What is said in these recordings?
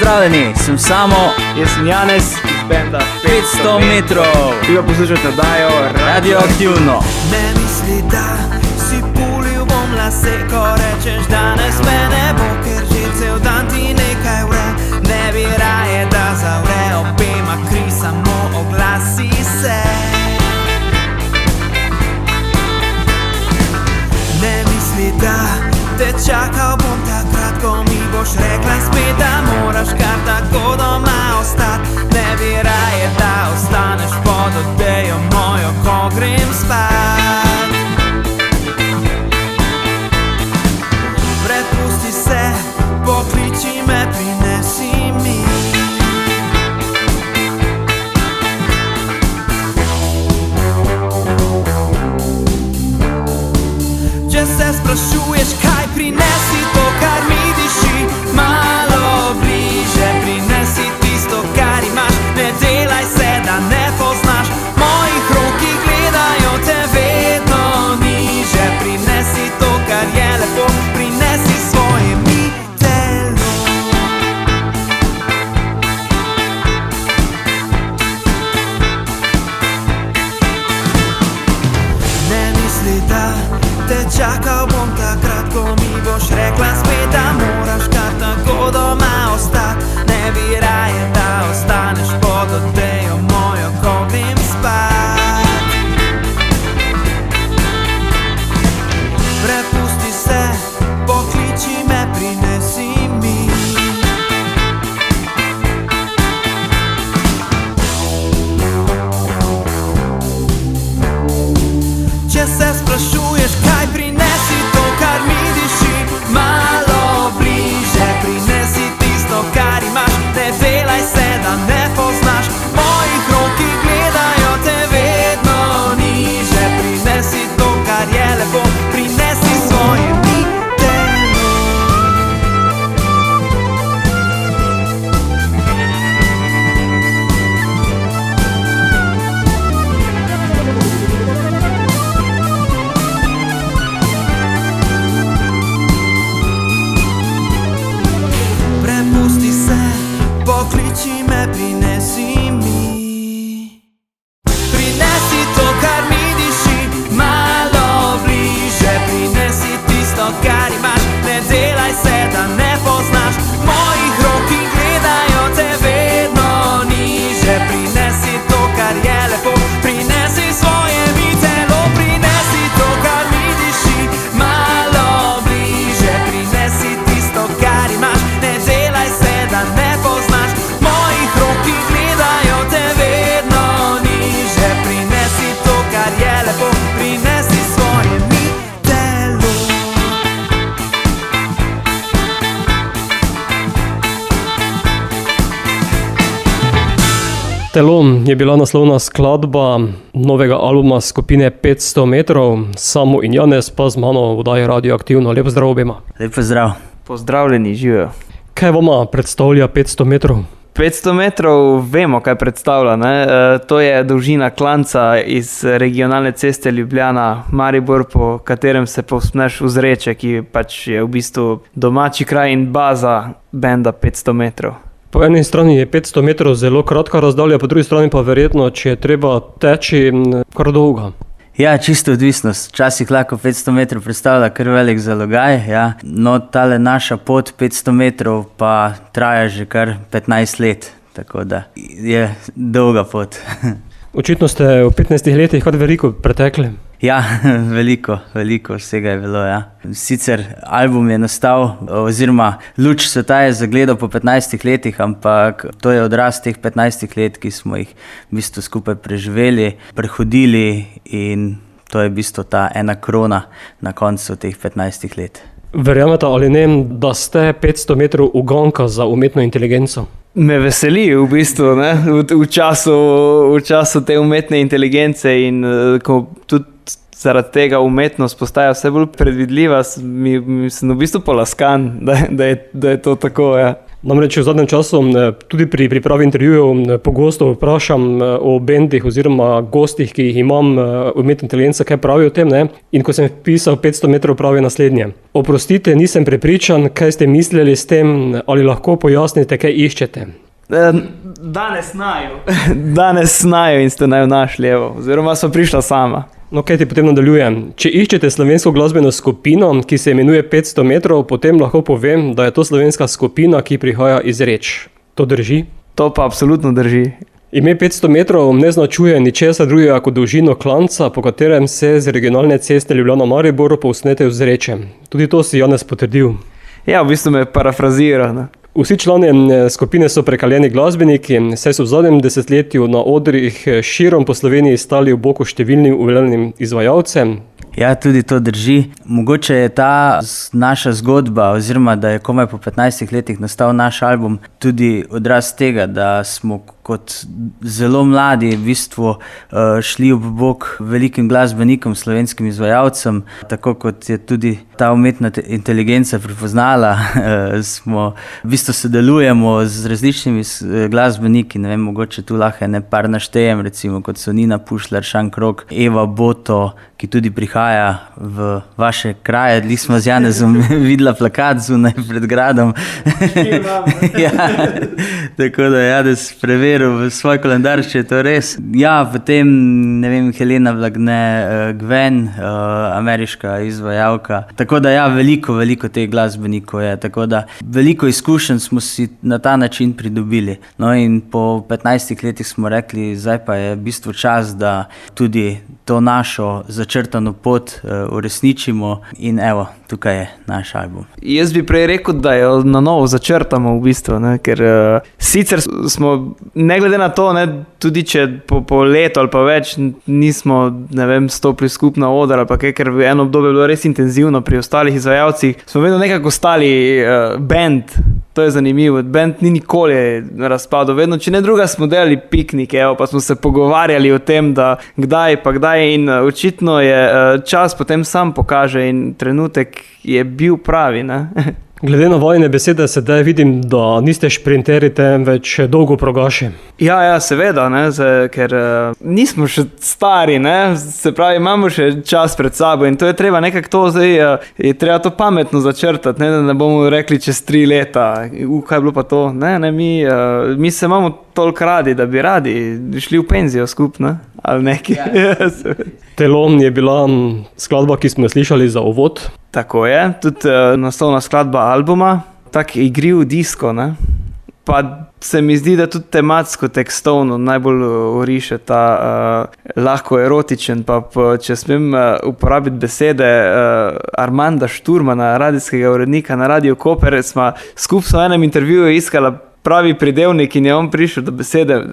Pozdravljeni, sem Samo. Jaz sem Janez iz benda 500 metrov. Vi pa poslušate oddajo Radioaktivno. Ne misli, da si pulil bom lase, ko rečeš danes me ne bo, ker že cel dan ti nekaj vre. Ne bi raje, da zavre obema kri, samo oglasi se. Ne misli, da te čakal bom takrat, ko mi boš rekla spet, da moraš kar tako doma ostati. Ne bi raje, da ostaneš pod odejo mojo, ko grem spat. Prepusti se, pokliči me, prinesi mi. Če se sprašuješ, kaj prinesi to, kar mi diši, malo bliže. Prinesi tisto, kar imaš, ne delaj se, da ne poznaš. Mojih roki gledajo te vedno niže. Prinesi to, kar je lepo, prinesi svoje mi telo. Ne misli, da te čakal bom takrat, ko mi boš rekla spet, da moraš kar tako doma ostati. Ne bi raje, da ostaneš pod odejo mojo, ko grem spat. Prepusti se, pokliči me, prinesi mi. Če se sprašuješ, kaj prinesi to, kar mi diši, malo bliže. Prinesi tisto, kar imaš, ne delaj se, da ne poznaš. Mojih roki gledajo te vedno niže. Prinesi to, kar je lepo, prinesi svoje mi telo. Prepusti se, pokliči me, prinesi mi. Prinesi to, kar mi diši, malo bliže. Prinesi tisto, kar imaš, ne delaj se, da ne poznaš. Mojih roki gledajo te vedno niže. Prinesi to, kar je lepo, prinesi svoje mi telo. Prinesi to, kar mi diši, malo bliže. Prinesi tisto, kar imaš, ne delaj se, da ne poznaš. Mojih roki gledajo te vedno niže. Prinesi to, kar je lepo, prinesi svoje mi telo. Telo je bila naslovna skladba novega albuma skupine 500 metrov. Samo in Janez pa z mano v oddaji Radioaktivno. Lep zdrav obema. Lep pozdrav. Pozdravljeni, živijo. Kaj vama predstavlja 500 metrov? 500 metrov vemo, kaj predstavlja, ne? To je dolžina klanca iz regionalne ceste Ljubljana-Maribor, po katerem se povzpneš v Zreče, ki pač je v bistvu domači kraj in baza benda 500 metrov. Po eni strani je 500 metrov zelo kratka razdalja, po drugi strani pa verjetno, če je treba teči, kar dolga. Ja, čisto odvisnost. Včasih lahko 500 metrov predstavlja kar velik zalogaj, ja. No, tale naša pot 500 metrov pa traja že kar 15 let, tako da je dolga pot. Očitno ste v 15 letih kar veliko pretekli. Ja, veliko vsega je bilo, ja. Sicer album je nastal, oziroma luč sveta je zagledal po 15 letih, ampak to je odraz teh 15 let, ki smo jih v bistvu skupaj preživeli, prehodili in to je v bistvu ta ena krona na koncu teh 15 let. Verjamete ali ne, da ste 500 metrov uganka za umetno inteligenco? Me veseli v bistvu, ne? V času te umetne inteligence in ko tudi zaradi tega umetnost postaja vse bolj predvidljiva, sem v bistvu polaskan, da je to tako, ja. Namreč v zadnjem času tudi pri pripravi intervjujev pogosto vprašam o bendih oziroma gostih, ki jih imam, umetna inteligenca, kaj pravijo o tem, ne? In ko sem pisal 500 metrov, pravi naslednje. Oprostite, nisem prepričan, kaj ste mislili s tem, ali lahko pojasnite, kaj iščete. Danes znajo in ste naj našli, evo, oziroma so prišla sama. No, kaj ti potem nadaljujem. Če iščete slovensko glasbeno skupino, ki se imenuje 500 metrov, potem lahko povem, da je to slovenska skupina, ki prihaja iz Reč. To drži? To pa absolutno drži. Ime 500 metrov ne značuje ničesar drugega kot dolžino klanca, po katerem se z regionalne ceste Ljubljana-Maribor povzpnete v Zreče. Tudi to si Janez potrdil. Ja, v bistvu me parafrazira, ne. Vsi člani skupine so prekaljeni glasbeniki, saj so v zadnjem desetletju na odrih širom po Sloveniji stali v boku številnim uveljavljenim izvajalcem. Ja, tudi to drži. Mogoče je ta naša zgodba, oziroma da je komaj po 15 letih nastal naš album, tudi odraz tega, da smo kot zelo mladi v bistvu šli ob bok velikim glasbenikom, slovenskim izvajalcem, tako kot je tudi ta umetna inteligenca prepoznala, smo v bistvu sodelujemo z različnimi glasbeniki, ne vem, mogoče tu lahko par naštejem, recimo kot so Nina Pušlar, Šank Rok, Eva Boto, ki tudi prihaja v vaše kraje. Dli smo z Janezom videla plakat zunaj pred gradom. Ja, tako da Janez preveril v svoj kalendar, če je to res. Ja, potem, ne vem, Helena Vlagne, Gwen, ameriška izvajalka. Tako da ja, veliko teh glasbenikov je. Tako da veliko izkušenj smo si na ta način pridobili. No in po 15 letih smo rekli, zdaj pa je v bistvu čas, da tudi to našo začrtano pot uresničimo in evo, tukaj je naš album. Jaz bi prej rekel, da jo na novo začrtamo v bistvu, ne? Ker sicer smo, ne glede na to, ne, tudi če po letu ali pa več nismo, ne vem, stopili skupaj na oder ali pa kaj, ker v eno obdobje bilo res intenzivno pri ostalih izvajalcih, smo vedno nekako stali band. To je zanimivo, band ni nikoli razpadel, vedno, če ne druga, smo delali piknike, evo, pa smo se pogovarjali o tem, da kdaj in očitno je čas potem sam pokaže in trenutek je bil pravi, ne. Glede na vojne besede sedaj vidim, da niste šprinteri, temveč dolgo progaši. Ja, seveda, ne, ker nismo še stari, ne, se pravi, imamo še čas pred sabo in to je treba nekako to zdaj, je treba to pametno začrtati, ne, da ne bomo rekli čez 3 leta, kaj je bilo pa to, ne, mi se imamo toliko radi, da bi radi šli v penzijo skupaj, ne, ali nekaj. Ja. Telo je bila skladba, ki smo jo slišali za uvod. Tako je, tudi naslovna skladba albuma, tak igriv disko, ne. Pa se mi zdi, da tudi tematsko, tekstovno najbolj oriše ta lahko erotičen, pa če smem uporabiti besede Armanda Šturmana, radijskega urednika na Radio Koper, smo skupaj v enem intervjuju iskala pravi pridevnik in je on prišel do besede,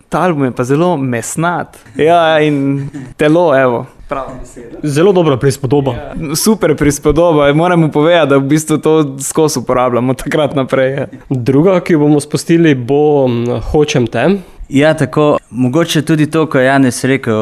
ta album je pa zelo mesnat. Ja, in telo, evo. Prava beseda. Zelo dobra prispodoba. Ja, super prispodoba, moramo povedati, da v bistvu to skozi uporabljamo takrat naprej. Druga, ki jo bomo spustili, bo Hočem te. Ja, tako, mogoče tudi to, ko je Janez rekel,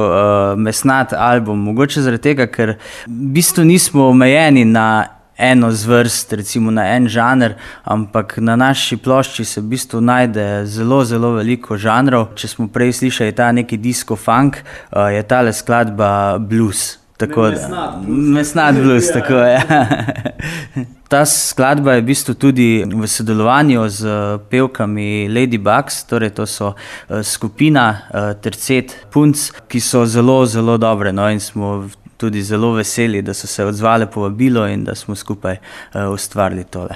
mesnat album, mogoče zaradi tega, ker v bistvu nismo omejeni na eno zvrst, recimo na en žanr, ampak na naši plošči se v bistvu najde zelo veliko žanrov. Če smo prej slišali ta neki disco funk, je tale skladba blues. Tako mesnat blues, tako je. Ta skladba je v bistvu tudi v sodelovanju z pevkami Ladybugs, torej to so skupina tercet punc, ki so zelo dobre, no, in smo tudi zelo veseli, da so se odzvale povabilo in da smo skupaj ustvarili tole.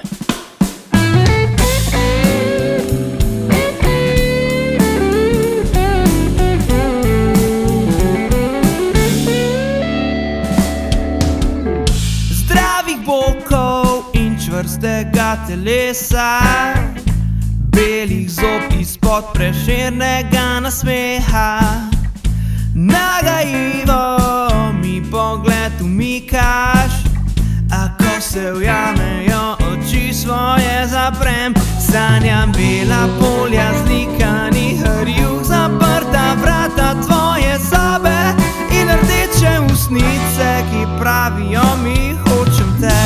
Zdravih bokov in čvrstega telesa, belih zob izpod Prešernega nasmeha, nagajivo mi pogled umikaš, a ko se ujamejo oči svoje zaprem, sanjam bela polja zlikanih rjuh, zaprta vrata tvoje sobe in rdeče usnice, ki pravijo mi hočem te.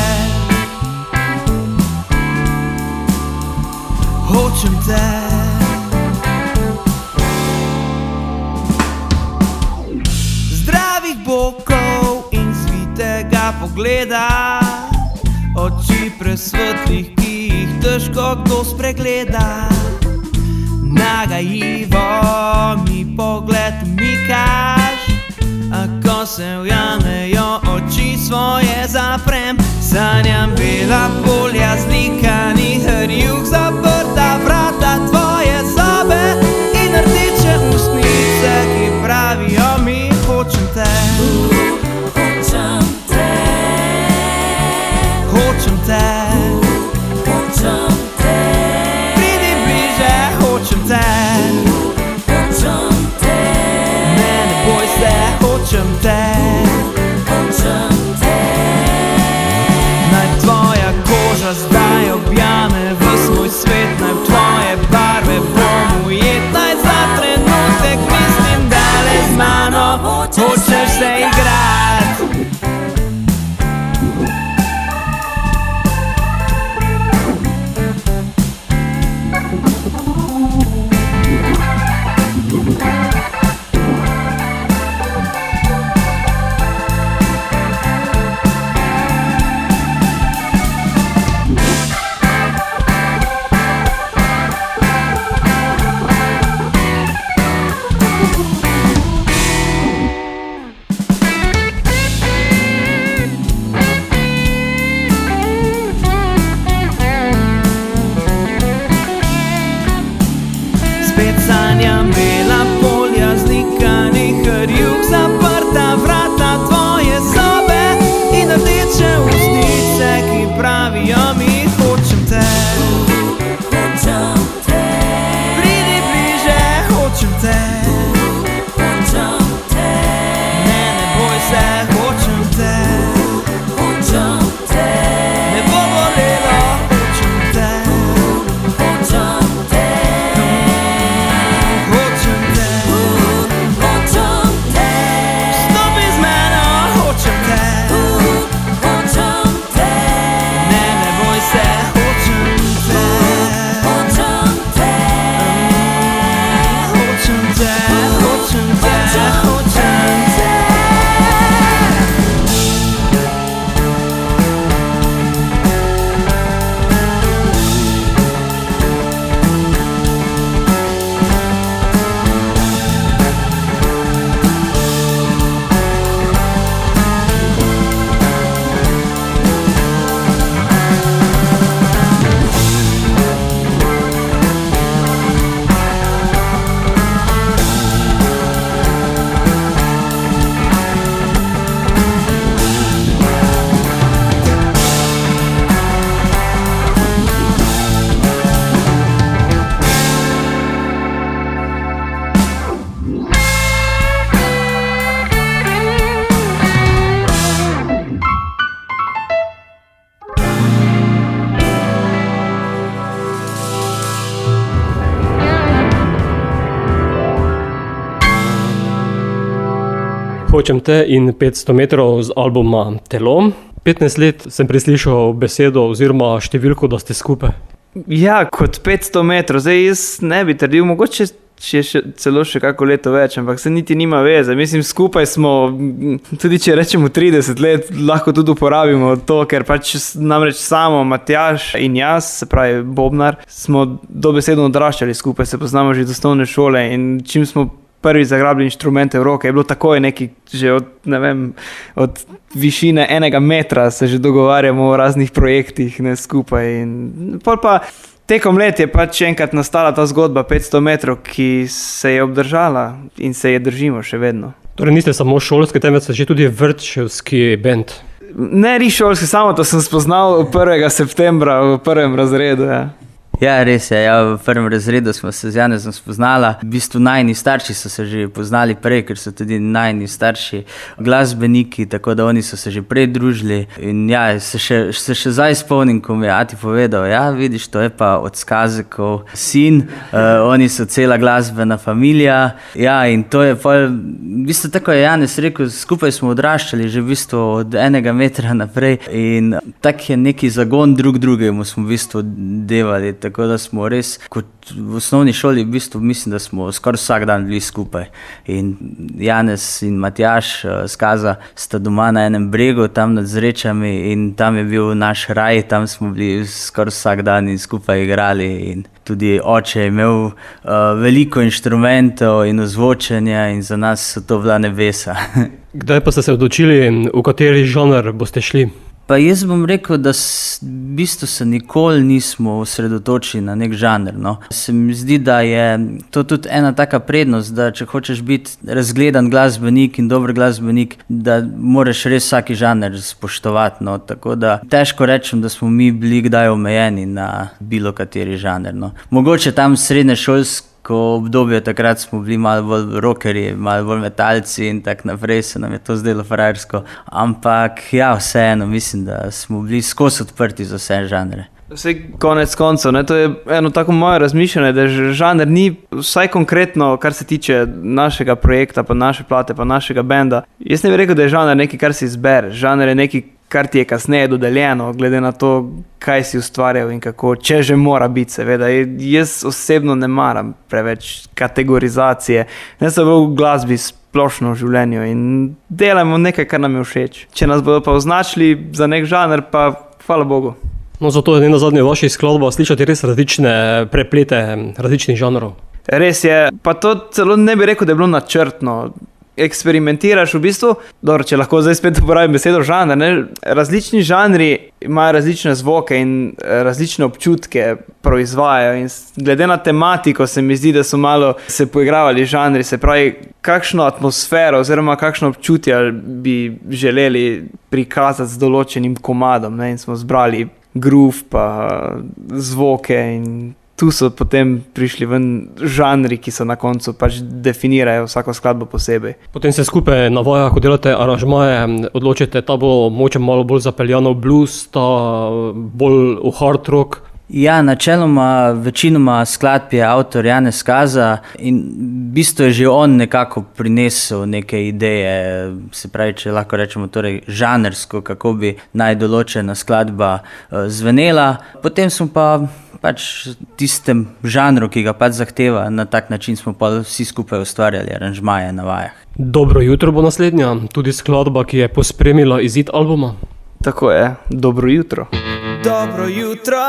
hočem te. Zdravih bokov in svitega pogleda, oči presvetlih, ki jih težko kdo spregleda. Nagajivo mi pogled umikaš, a ko se ujamejo oči svoje zaprem, sanjam bela polja zlikanih rjuh, zaprta vrata tvoje sobe in rdeče ustnice, ki pravijo mi hočem te. Hočem te. Hočem te. Hočem te. Pridi bliže, hočem te. Hočem te. Ne boj se, hočem te. Hočem te. Naj tvoja koža zdaj objame ves moj svet, naj v tvoje barve bom ujet, naj za trenutek mislim, da le z mano hočeš se igrat. Spet sanjam bela polja zlikanih rjuh, zaprta vrata tvoje sobe in rdeče ustnice, ki pravijo mi hočem te. Hočem te. Pridi bliže, hočem te. Hočem te. Ne boj se, hočem te. Hočem te. Ne bo bolelo, hočem te. Hočem te. Hočem te. Hočem te. Stopi z mano, hočem te. Hočem te. Ne boj se, hočem te. Hočem te. Hočem te. Hočem te. Hočem te. Hočem te in 500 metrov z albuma Telo. 15 let sem preslišal besedo oziroma številko, da ste skupaj. Ja, kot 500 metrov, zdaj jaz ne bi trdil, mogoče celo še kako leto več, ampak se niti nima veze. Mislim, skupaj smo, tudi če rečemo 30 let, lahko tudi uporabimo to, ker pač namreč samo Matjaž in jaz, se pravi Bobnar, smo dobesedno odraščali skupaj, se poznamo že od osnovne šole in čim smo prvi zagrabili inštrumente v roke, je bilo takoj neki, že od, ne vem, od višine 1 metra se že dogovarjamo o raznih projektih, ne, skupaj. In pol pa tekom let je pač enkrat nastala ta zgodba 500 metrov, ki se je obdržala in se je držimo še vedno. Torej niste samo šolski, temveč ste že tudi vrtčevski bend. Ne ri šolski, samo to sem spoznal 1. septembra v 1. razredu, ja. Ja, res je. Ja, v 1. razredu smo se z Janezom spoznala. V bistvu najini starši so se že poznali prej, ker so tudi najini starši glasbeniki, tako da oni so se že prej družili. In ja, se še zdaj spomnim, ko mi je ati povedal, ja, vidiš, to je pa od Skazekov sin, oni so cela glasbena familija. Ja, in to je pol, v bistvu tako je Janez rekel, skupaj smo odraščali že v bistvu od 1 metra naprej in tak je neki zagon drugemu smo v bistvu devali, tako tako da smo res, kot v osnovni šoli, v bistvu mislim, da smo skoraj vsak dan bili skupaj. In Janez in Matjaž Skaza sta doma na enem bregu, tam nad Zrečami, in tam je bil naš raj, tam smo bili skoraj vsak dan in skupaj igrali. In tudi oče je imel veliko inštrumentov in ozvočenja in za nas so to bila nebesa. Kdaj pa ste se odločili, v kateri žanr boste šli? Pa jaz bom rekel, da v bistvu se nikoli nismo osredotočili na nek žanr. No. Se mi zdi, da je to tudi ena taka prednost, da če hočeš biti razgledan glasbenik in dober glasbenik, da moraš res vsaki žanr spoštovati. No. Tako da težko rečem, da smo mi bili kdaj omejeni na bilo kateri žanr. No. Mogoče tam srednješolsko obdobje, takrat smo bili malo bolj rockerji, malo bolj metalci in tako naprej, se nam je to zdelo frajersko. Ampak ja, vseeno, mislim, da smo bili skozi odprti za vse žanre. Vse konec koncev, ne, to je eno tako moje razmišljanje, da žanr ni, vsaj konkretno, kar se tiče našega projekta, pa naše plate, pa našega benda. Jaz ne bi rekel, da je žanr nekaj, kar si izbereš. Žanr je nekaj, kar ti je kasneje dodeljeno, glede na to, kaj si ustvarjal in kako, če že mora biti, seveda. Jaz osebno ne maram preveč kategorizacije, ne samo v glasbi, splošno v življenju, in delamo nekaj, kar nam je všeč. Če nas bodo pa označili za nek žanr, pa hvala Bogu. No, zato je nenazadnje v vaših skladbah slišati res različne preplete različnih žanrov. Res je, pa to celo ne bi rekel, da je bilo načrtno. Eksperimentiraš v bistvu, dobro, če lahko zdaj spet uporabim besedo žanr, ne? Različni žanri imajo različne zvoke in različne občutke proizvajajo, in glede na tematiko se mi zdi, da so malo se poigravali žanri, se pravi, kakšno atmosfero oziroma kakšno občutje bi želeli prikazati z določenim komadom, ne? In smo zbrali groove pa zvoke in tu so potem prišli ven žanri, ki so na koncu pač definirajo vsako skladbo posebej. Potem se skupaj na vajah, ko delate aranžmaje, odločite, ta bo mogoče malo bolj zapeljano v blues, ta bolj v hard rock. Ja, načeloma večinoma skladb je avtor Janez Skaza in v bistvu je že on nekako prinesel neke ideje, se pravi, če lahko rečemo torej žanrsko, kako bi naj določena skladba zvenela. Potem smo pa pač tistem žanru, ki ga pač zahteva, na tak način smo pa vsi skupaj ustvarjali aranžmaje na vajah. Dobro jutro bo naslednja, tudi skladba, ki je pospremila izid albuma. Tako je, dobro jutro. Dobro jutro,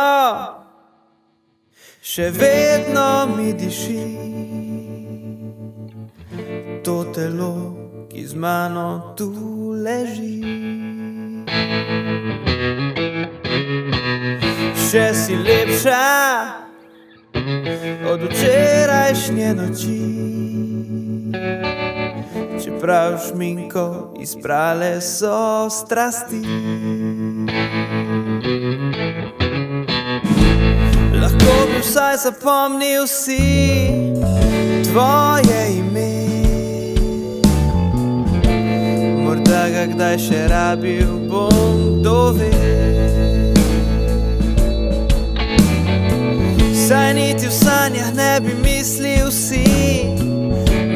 še vedno mi diši to telo, ki z mano tu leži. Še si lepša od včerajšnje noči, čeprav šminko izprale so strasti. Lahko bi vsaj zapomnil si tvoje ime, morda ga kdaj še rabil bom, kdo ve. Saj niti v sanjah ne bi mislil si,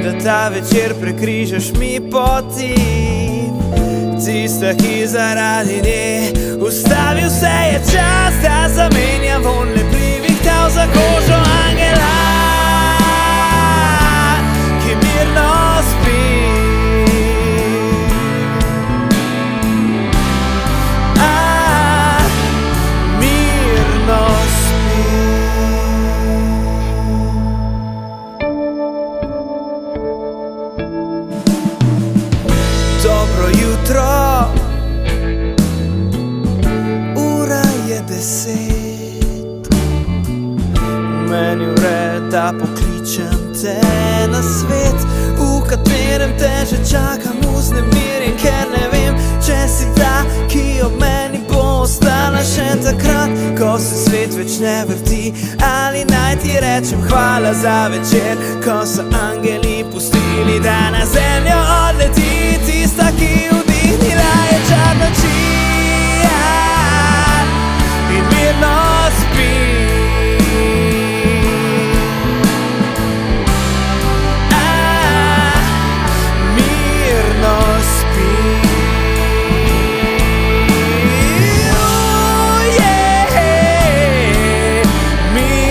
da ta večer prekrižaš mi poti. Tista, ki zaradi nje ustavi vse, je čas, da zamenjam von lepljivih tav za kožo angela, ki mirno spi. Mirno spi. Dobro jutro, ura je 10, meni vre, da pokličem te na svet, v katerem te že čakam vznemirjen, ker ne vem, če si ta, ki ob meni bo ostala še takrat, ko se svet več ne vrti. Ali naj ti rečem hvala za večer, ko so angeli pustili, da na zemljo odleti tista, ki vdihnila je čar noči in mirno spi. Mirno spi. Mirno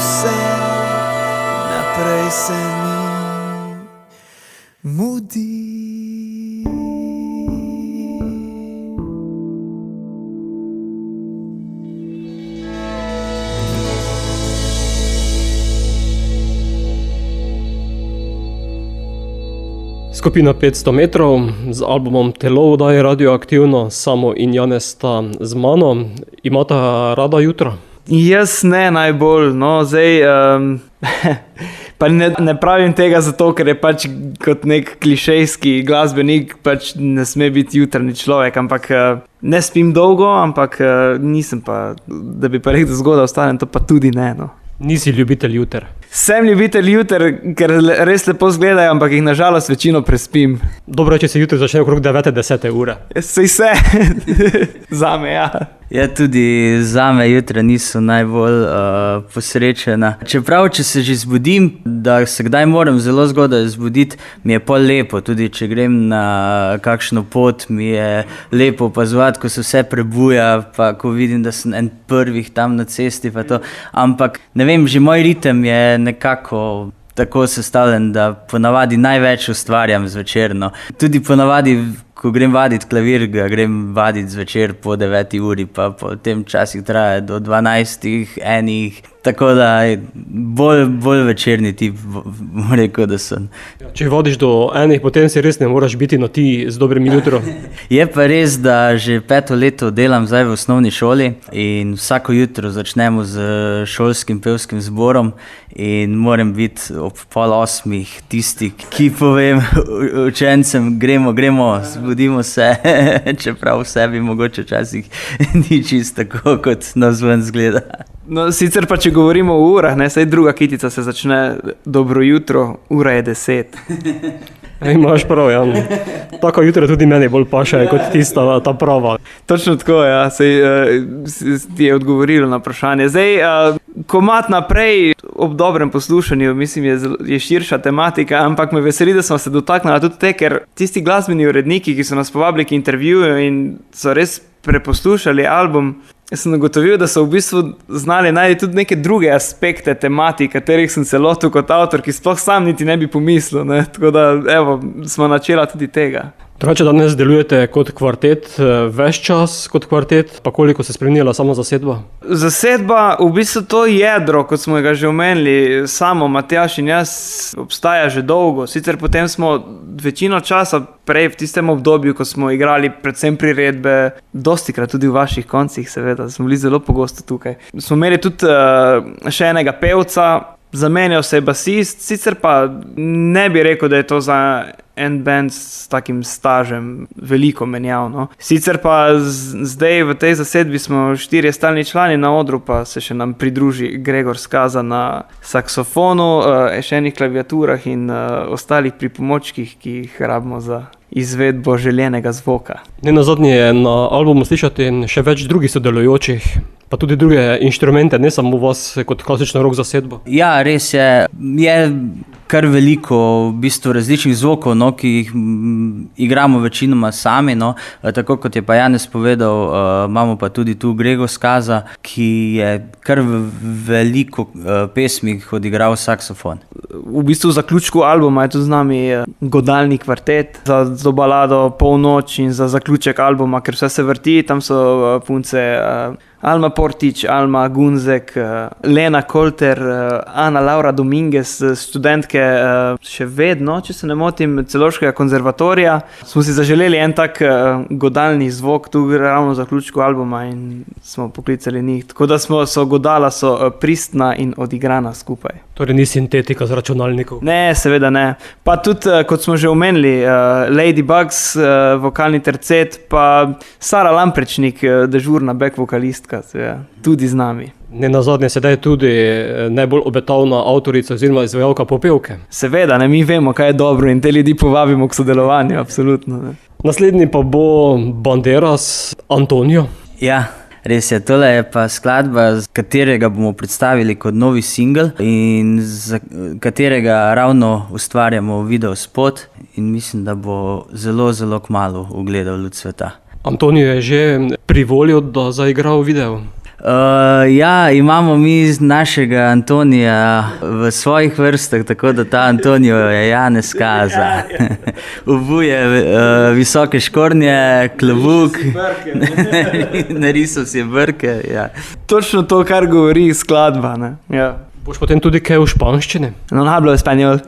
vse naprej se mi mudi. Skupina 500 metrov z albumom Telo oddaje Radioaktivno, Samo in Janez sta z mano. Imata rada jutra? Jaz ne najbolj, no, zdaj, pa ne pravim tega zato, ker je pač kot nek klišejski glasbenik, pač ne sme biti jutranji človek, ampak ne spim dolgo, ampak nisem pa, da bi pa rekel, da zgodaj ostanem, to pa tudi ne, no. Nisi ljubitelj juter? Sem ljubitelj juter, ker res lepo izgledajo, ampak jih nažalost večino prespim. Dobro je, če se jutri začne okrog 9-10 ure. Sej se, zame, ja. Ja, tudi zame jutra niso najbolj posrečena. Čeprav, če se že zbudim, da se kdaj moram zelo zgodaj zbuditi, mi je pol lepo. Tudi če grem na kakšno pot, mi je lepo opazovati, ko se vse prebuja, pa ko vidim, da sem en prvih tam na cesti, pa to. Ampak, ne vem, že moj ritem je nekako tako sestavljen, da ponavadi največ ustvarjam zvečer, no. Tudi ponavadi, ko grem vaditi klavir, ga grem vaditi zvečer po 9 uri, pa potem včasih traja do 12, enih, tako da bolj večerni tip, bom rekel, da sem. Če vadiš do enih, potem si res ne moraš biti na ti z dobrim jutrom. Je pa res, da že 5 leto delam zdaj v osnovni šoli in vsako jutro začnemo z šolskim pevskim zborom in moram biti ob 7:30 tisti, ki povem učencem, gremo, zbudimo se, čeprav v sebi mogoče včasih ni čisto tako, kot navzven izgleda. No, sicer pa, če govorimo o urah, ne, saj druga kitica se začne dobro jutro, ura je 10. Imaš prav, ja. Tako jutra tudi meni bolj paše kot tista ta prava. Točno tako, ja, sej ti je odgovorilo na vprašanje. Zdaj, komad naprej ob dobrem poslušanju, mislim, je širša tematika, ampak me veseli, da smo se dotaknili tudi te, ker tisti glasbeni uredniki, ki so nas povabili k intervjuju in so res preposlušali album, jaz sem ugotovil, da so v bistvu znali najti tudi neke druge aspekte tematik, katerih sem se lotil kot avtor, ki sploh sam niti ne bi pomislil, ne? Tako da, evo, smo načela tudi tega. Drugače, danes delujete kot kvartet, ves čas kot kvartet, pa koliko se spremenila samo zasedba? Zasedba, v bistvu to jedro, kot smo ga že omenili, samo Matjaž in jaz, obstaja že dolgo. Sicer potem smo večino časa prej v tistem obdobju, ko smo igrali predvsem priredbe, dostikrat tudi v vaših koncih, seveda, smo bili zelo pogosto tukaj. Smo imeli tudi še enega pevca, zamenjal se je basist, sicer pa ne bi rekel, da je to za en band s takim stažem veliko menjav, no. Sicer pa zdaj v tej zasedbi smo 4 stalni člani, na odru pa se še nam pridruži Gregor Skaza na saksofonu, še enih klaviaturah in ostalih pripomočkih, ki jih rabimo za izvedbo željenega zvoka. Nenazadnje je na albumu slišati še več drugih sodelujočih, pa tudi druge inštrumente, ne samo vas kot klasično rock zasedbo. Ja, res je. Je kar veliko v bistvu različnih zvokov, no, ki jih igramo večinoma sami, no. Tako kot je pa Janez povedal, imamo pa tudi tu Gregor Skaza, ki je kar veliko pesmih odigral saksofon. V bistvu v zaključku albuma je tu z nami godalni kvartet za balado Polnoč in za zaključek albuma, ker vse se vrti, tam so punce Alma Portič, Alma Gunzek, Lena Kolter, Ana Laura Dominguez, študentke še vedno, če se ne motim, Celovškega konzervatorija. Smo si zaželeli en tak godalni zvok tu ravno v zaključku albuma in smo poklicali njih. Tako da godala so pristna in odigrana skupaj. Torej ni sintetika z računalnikov? Ne, seveda ne. Pa tudi, kot smo že omenili, Ladybugs, vokalni tercet, pa Sara Lamprečnik, dežurna back vokalistka, tudi z nami. Nenazadnje sedaj tudi najbolj obetavna avtorica oziroma izvajalka popevke. Seveda, ne, mi vemo, kaj je dobro in te ljudi povabimo k sodelovanju, absolutno. Ne. Naslednji pa bo Banderas, Antonio. Ja, res je, tole je pa skladba, z katerega bomo predstavili kot novi singel in za katerega ravno ustvarjamo video spot in mislim, da bo zelo, zelo kmalu ugledal luč sveta. Antonio je že privolil, da zaigra v videu? Ja, imamo mi našega Antonija v svojih vrstah, tako da ta Antonijo je Janez Kaza. Obuje visoke škornje, klobuk, narisal si je brke. Ja. Točno to, kar govori skladba. Ne? Ja. Boš potem tudi kaj v španščini? No hablo español.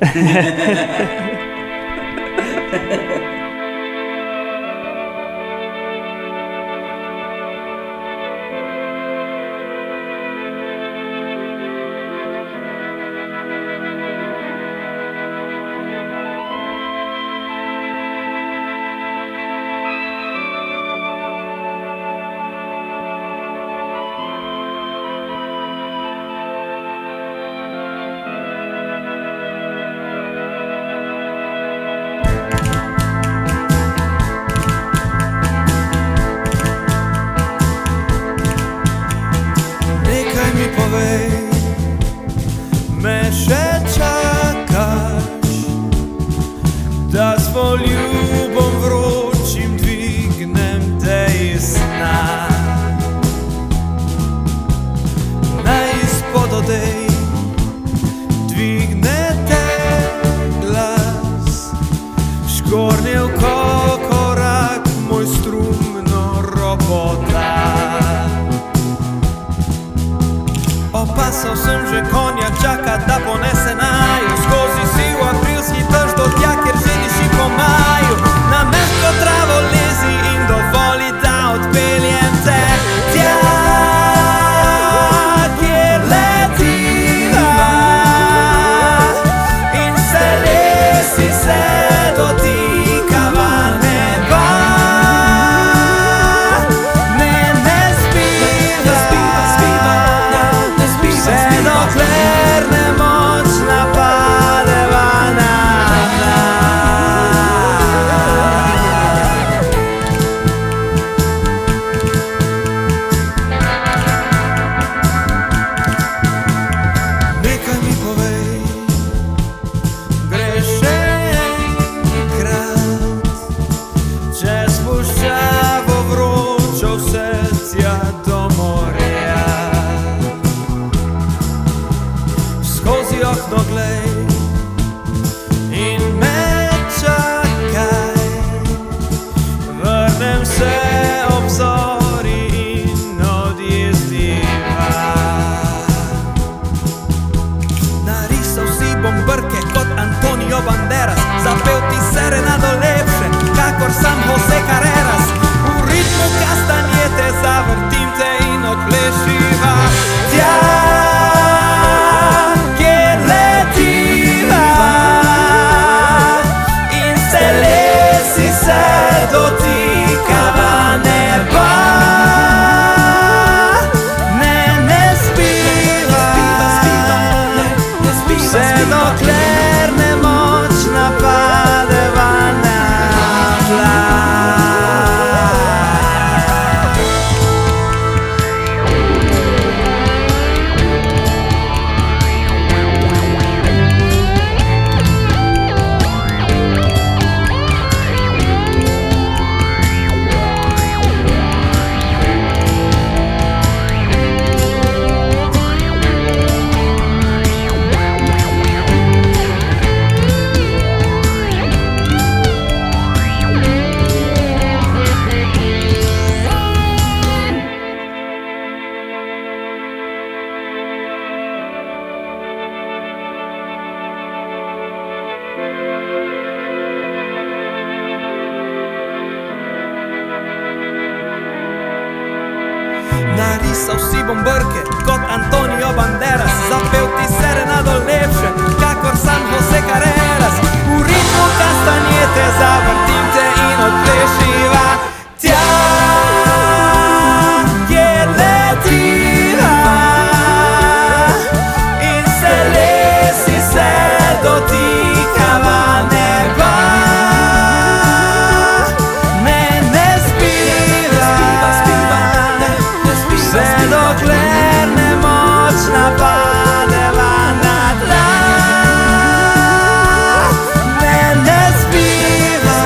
Da s poljubom vročim dvignem te iz sna. Naj izpod odej dvignete glas, škornje v korak moj strumno robota. Opasal sem že konja, čaka da ponese naju skozi siv aprilski dež do tja, kjer že diši po maju. Na mehko travo lezi in dovoli, da odpeljem te tja, kjer letiva in se lesi se dotikava neba. Ne spiva, vse dokler nemočna padeva na tla. Nekaj mi povej, greš še enkrat čez puščavo vročo vse tja do morja. Skozi okno glej in me čakaj, vrnem se ob zori in odjezdiva. Narisal si bom brke kot Antonio Banderas, zapel ti serenado lepše, kakor sam Jose Carreras. V ritmu kastanjete zavrtim te in odplešiva tja, kjer letiva in se lesi se dotikava neba. Ne spiva, vse dokler nemočna padeva na tla. Narisal si bom brke kot Antonio Banderas, zapel ti serenado lepše, kakor sam Jose Carreras. V ritmu kastanjete zavrtim te in odplešiva tja, kjer letiva in se lesi se dotikava neba. Ne spiva, vse dokler nemočna padeva na tla. Ne spiva,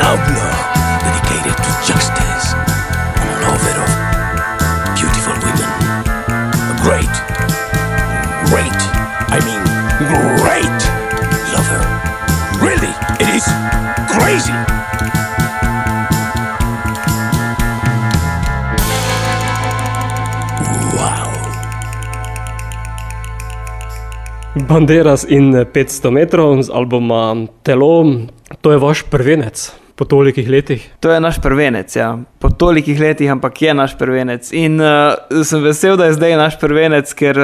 outlaw dedicated to justice and a lover of beautiful women. A great lover. Really, it is crazy. Wow. Banderas in 500 metrov z albuma Telo, to je vaš prvenec po tolikih letih. To je naš prvenec, ja. Po tolikih letih, ampak je naš prvenec. In sem vesel, da je zdaj naš prvenec, ker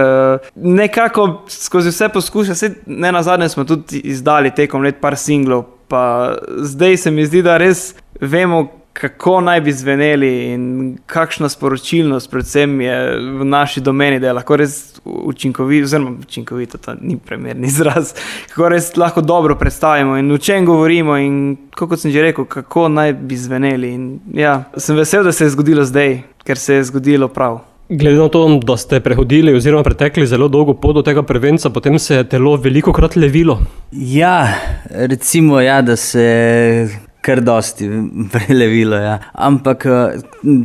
nekako skozi vse poskuša, ne nazadnje smo tudi izdali tekom let par singlov, pa zdaj se mi zdi, da res vemo, kako naj bi zveneli in kakšna sporočilnost predvsem je v naši domeni, da je lahko res učinkovito, to ni primerni izraz, kako res lahko dobro predstavimo in o čem govorimo in kot sem že rekel, kako naj bi zveneli. In ja, sem vesel, da se je zgodilo zdaj, ker se je zgodilo prav. Glede na to, da ste prehodili oziroma pretekli zelo dolgo pot do tega prvenca, potem se je Telo velikokrat levilo. Ja, recimo, ja, da se kar dosti prelevilo, ja. Ampak,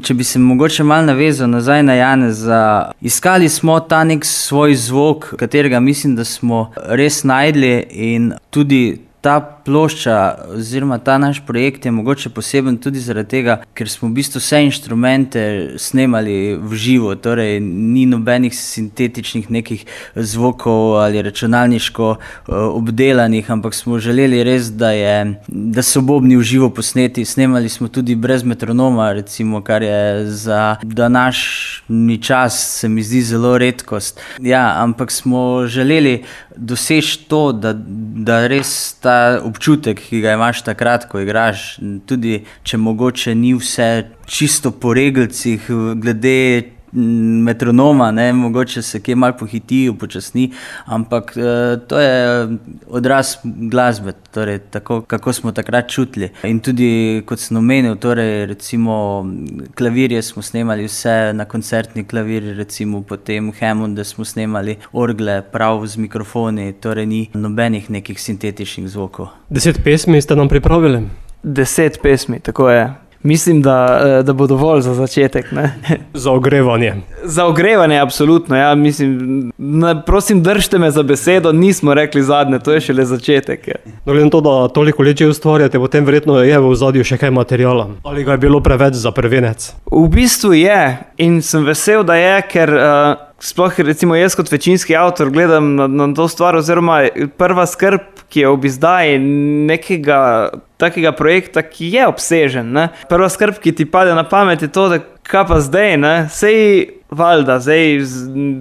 če bi se mogoče malo navezal nazaj na Janeza, iskali smo ta nek svoj zvok, katerega mislim, da smo res najdli, in tudi ta plošča oziroma ta naš projekt je mogoče poseben tudi zaradi tega, ker smo v bistvu vse inštrumente snemali v živo, torej ni nobenih sintetičnih nekih zvokov ali računalniško obdelanih, ampak smo želeli res, da so bobni v živo posneti. Snemali smo tudi brez metronoma, recimo, kar je za današnji čas se mi zdi zelo redkost. Ja, ampak smo želeli doseči to, da res ta občutek, ki ga imaš takrat, ko igraš, tudi če mogoče ni vse čisto po regelcih, glede metronoma, ne, mogoče se kje malo pohiti, upočasni, ampak to je odraz glasbe, torej tako, kako smo takrat čutili. In tudi, kot sem omenil, torej recimo klavirje smo snemali vse na koncertni klavir, recimo potem Hammonde smo snemali orgle prav z mikrofoni, torej ni nobenih nekih sintetičnih zvokov. 10 pesmi ste nam pripravili? 10 pesmi, tako je. Mislim, da bo dovolj za začetek, ne? Za ogrevanje. Za ogrevanje, absolutno, ja, mislim, prosim, držite me za besedo, nismo rekli zadnje, to je šele začetek. Ja. No, glede na to, da toliko let že ustvarjate, potem verjetno je v ozadju še kaj materijala. Ali ga je bilo preveč za prvenec? V bistvu je in sem vesel, da je, ker sploh recimo jaz kot večinski avtor gledam na to stvar, oziroma prva skrb, ki je ob izdaji nekega takega projekta, ki je obsežen, ne? Prva skrb, ki ti pade na pamet, je to, da kaj pa zdaj, ne? Sej valjda, zdaj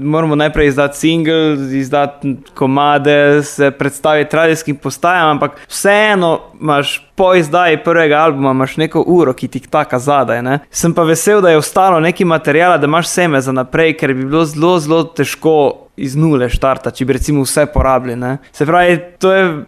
moramo najprej izdati single, izdati komade, se predstaviti radijskim postajam, ampak vseeno imaš po izdaji prvega albuma imaš neko uro, ki ti taka zadaj, ne? Sem pa vesel, da je ostalo neki materijala, da imaš seme za naprej, ker bi bilo zelo, zelo težko iz nule štarta, če bi recimo vse porabili, ne. Se pravi,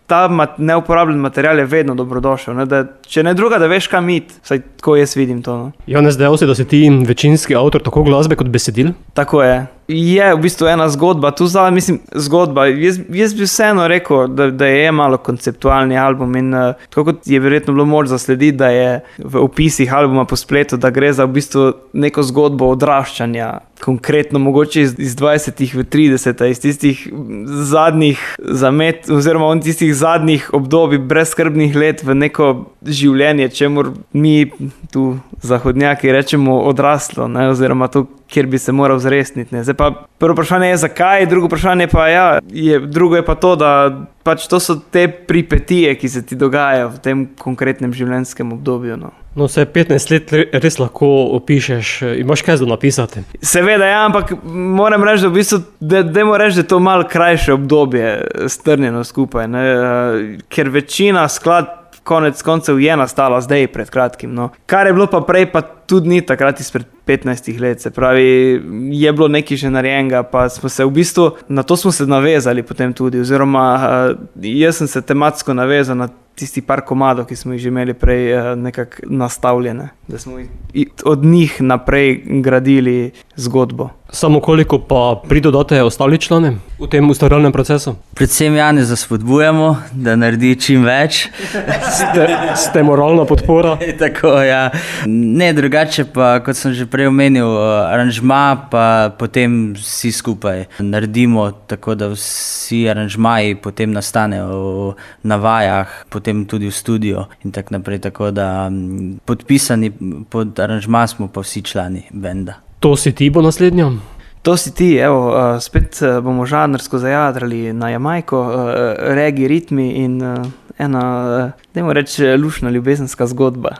ta neuporabljen material je vedno dobrodošel, ne, da če ne druga, da veš kam iti, vsaj tako jaz vidim to, no. Janez, dejal si, da si ti večinski avtor tako glasbe kot besedil? Tako je. Je v bistvu ena zgodba, tu zdaj mislim zgodba, jaz bi vseeno rekel, da je malo konceptualni album in tako kot je verjetno bilo moč zaslediti, da je v opisih albuma po spletu, da gre za v bistvu neko zgodbo odraščanja, konkretno mogoče iz 20 v 30, iz tistih zadnjih oziroma tistih zadnjih obdobij brezskrbnih let v neko življenje, čemur mi tu zahodnjaki rečemo odraslo, ne, oziroma to, kjer bi se moral zresniti, ne. Zdaj pa prvo vprašanje je zakaj, drugo vprašanje pa drugo je pa to, da pač to so te pripetije, ki se ti dogajajo v tem konkretnem življenjskem obdobju, no. No, vse 15 let res lahko opišeš, imaš kaj za napisati? Seveda, ja, ampak moram reči, da v bistvu, dajmo reči, da je to malo krajše obdobje strnjeno skupaj, ne, ker večina skladb konec koncev je nastala zdaj pred kratkim, no. Kar je bilo pa prej, pa tudi ni takrat izpred 15 let, se pravi, je bilo nekaj že narejenega, pa smo se v bistvu, na to smo se navezali potem tudi, oziroma jaz sem se tematsko navezal na tisti par komadov, ki smo jih že imeli prej nekako nastavljene, da smo od njih naprej gradili zgodbo. Samo koliko pa pridodate ostali člani v tem ustvarjalnem procesu? Predvsem Janeza spodbujamo, da naredi čim več. Ste moralna podpora? Tako, ja. Ne, drugače pa, kot sem že prej omenil, aranžma pa potem vsi skupaj naredimo, tako da vsi aranžmaji potem nastanejo na vajah, potem tudi v studiu in tako naprej, tako da podpisani pod aranžma smo pa vsi člani benda. To si ti bo naslednja? To si ti, evo, spet bomo žanrsko zajadrali na Jamajko, regi ritmi in ena, dajmo reči, luštna ljubezenska zgodba.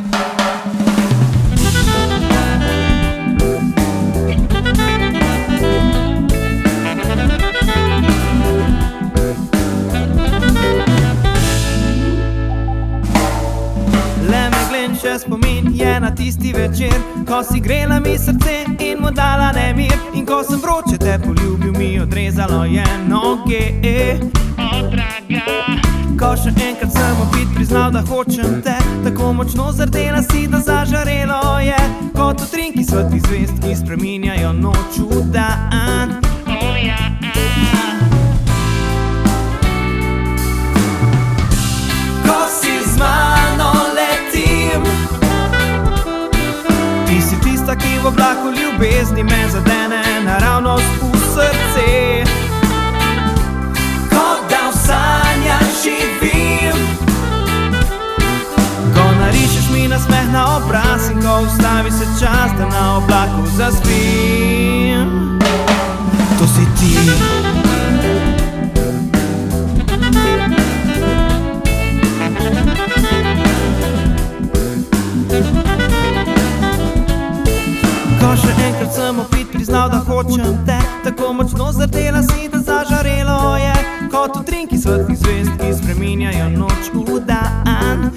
Spomin je na tisti večer, ko si grela mi srce in mu dala nemir, in ko sem vroče te poljubil, mi odrezalo je noge. Draga, ko še enkrat sem opet priznal, da hočem te, tako močno zardela si, da zažarelo je, kot utrinki svetih zvezd, ki spreminjajo noč v dan. Ko si z mano letim, ti si tista, ki v oblaku ljubezni me zadene naravnost v srce. Kot da v sanjah živim, ko narišeš mi nasmeh na obraz in ko ustavi se čas, da na oblaku zaspim. To si ti. Ko še enkrat sem opet priznal, da hočem te, tako močno zardela si, da zažarelo je, kot utrinki svetih zvezd, ki spreminjajo noč v dan.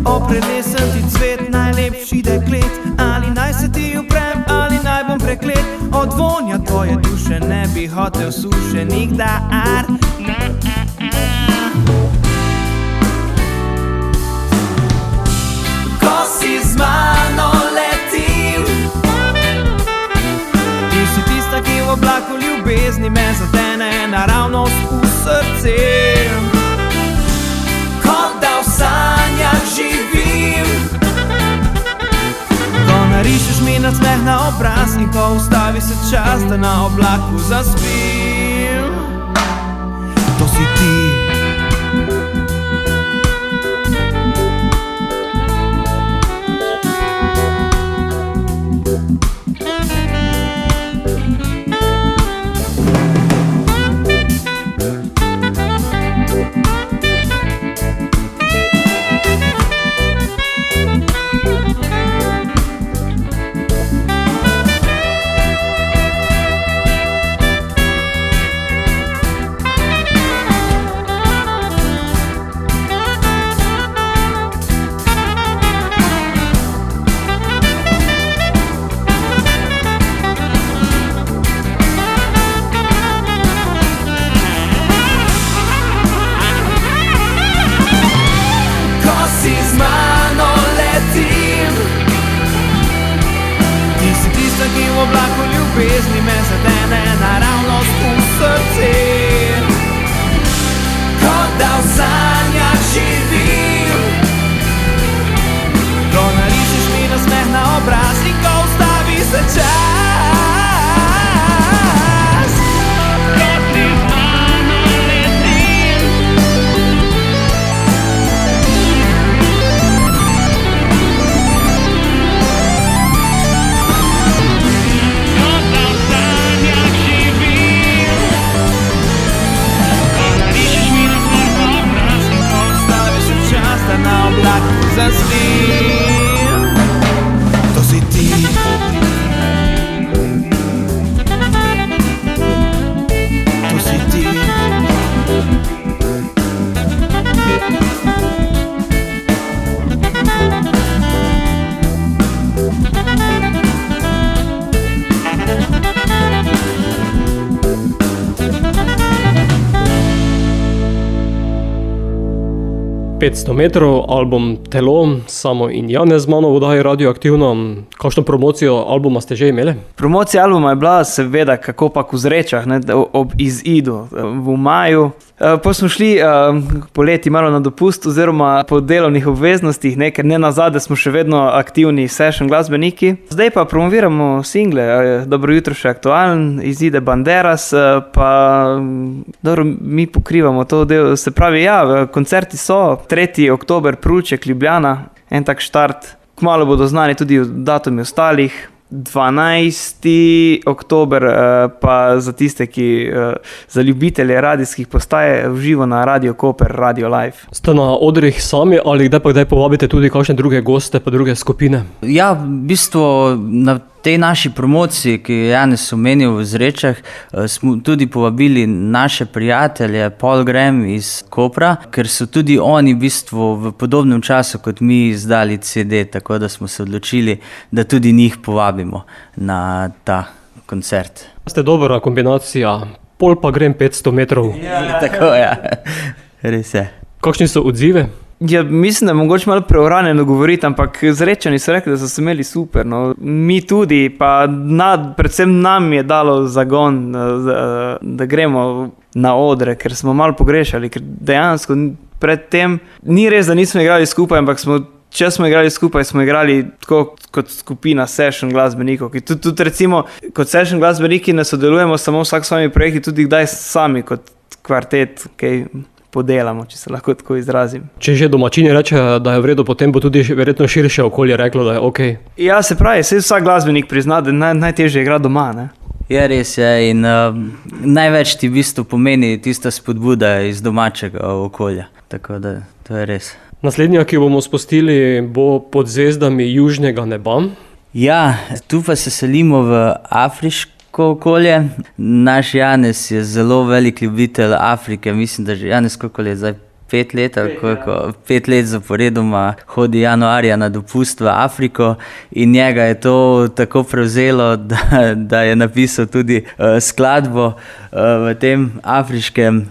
Oprenesen ti cvet, najlepši deklet, ali naj se ti uprem, ali naj bom preklet, od vonja tvoje duše ne bi hotel suše nikdar. Ko si z mano letim, ti si tista, ki v oblaku ljubezni me zadene naravnost v srce. Kot da v sanjah živim, ko narišeš mi nasmeh na obraz in ko ustavi se čas, da na oblaku zaspim. To si ti. V oblaku ljubezni me zadene naravnost v srce. Kot da v sanjah živim, ko narišeš mi nasmeh na obraz in ko ustavi se čas. Ko si z mano letim, 500 metrov, album Telo, Samo in Janez z mano v oddaji Radioaktivno. Kakšno promocijo albuma ste že imeli? Promocija albuma je bila seveda kakopak v Zrečah, ne, ob izidu v maju. Pa smo šli poleti malo na dopust oziroma po delovnih obveznostih, ne, ker ne nazadnje smo še vedno aktivni session glasbeniki. Zdaj pa promoviramo single, Dobro jutro še aktualen, izide Banderas, pa dobro, mi pokrivamo to del, se pravi, ja, koncerti so, 3. oktober, Prulček, Ljubljana, en tak štart, kmalu bodo znani tudi datumi ostalih. 12. oktober pa za tiste, ki za ljubitelje radijskih postaje v živo na Radio Koper, Radio Live. Ste na odrih sami ali kdaj povabite tudi kakšne druge goste pa druge skupine? Ja, v bistvu na tej naši promociji, ki je Janez omenil v Zrečah, smo tudi povabili naše prijatelje Paul Graham iz Kopra, ker so tudi oni v bistvu v podobnem času kot mi izdali CD, tako da smo se odločili, da tudi njih povabimo na ta koncert. Ste dobra kombinacija, Pol pa grem 500 metrov. Tako, ja. Res je. Kakšni so odzive? Ja, mislim, da je mogoče malo preuranjeno govoriti, ampak Zrečani so rekli, da so se imeli super. No. Mi tudi, pa predvsem nam je dalo zagon, da gremo na odre, ker smo malo pogrešali, ker dejansko predtem ni res, da nismo igrali skupaj, ampak če smo igrali skupaj, smo igrali tako kot skupina session glasbenikov, ki tudi recimo kot session glasbeniki ne sodelujemo samo vsak s svojimi projekti, tudi kdaj sami kot kvartet, kaj podelamo, če se lahko tako izrazim. Če že domačini reče, da je v redu, potem bo tudi verjetno širše okolje reklo, da je okej. Ja, se pravi, vsak glasbenik prizna, da najtežje igra doma, ne? Ja, res je, in največ ti v bistvu pomeni tista spodbuda iz domačega okolja, tako da to je res. Naslednja, ki bomo spustili, bo Pod zvezdami južnega neba. Ja, tu pa se selimo v afriško okolje. Naš Janez je zelo velik ljubitelj Afrike, mislim, da že Janez koliko je zdaj 5 let ali koliko, 5 let zaporedoma hodi januarja na dopust v Afriko in njega je to tako prevzelo, da je napisal tudi skladbo v tem afriškem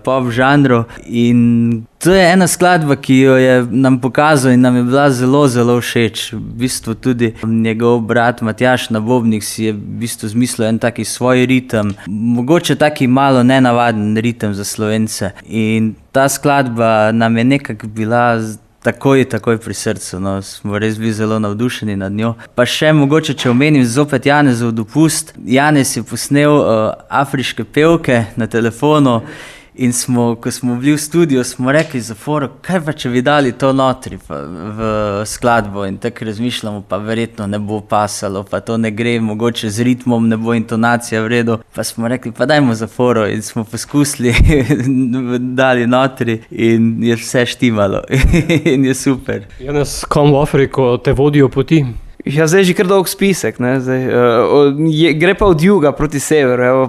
pop žanru in to je ena skladba, ki jo je nam pokazal in nam je bila zelo, zelo všeč. V bistvu tudi njegov brat Matjaž na bobnih si je v bistvu zmislil en taki svoj ritem, mogoče taki malo nenavaden ritem za Slovence. In ta skladba nam je nekako bila takoj pri srcu, no, smo res bili zelo navdušeni nad njo. Pa še mogoče, če omenim zopet Janezov dopust, Janez je posnel afriške pevke na telefonu in ko smo bili v studiu, smo rekli za foro, kaj pa če bi dali to notri v skladbo in tako razmišljamo, pa verjetno ne bo pasalo, pa to ne gre, mogoče z ritmom ne bo intonacija v redu, pa smo rekli, pa dajmo za foro in smo poskusili, dali notri in je vse štimalo in je super. Janez, kam v Afriko te vodijo poti? Ja, zdaj je že kar dolg spisek, ne, gre pa od juga proti severu, evo,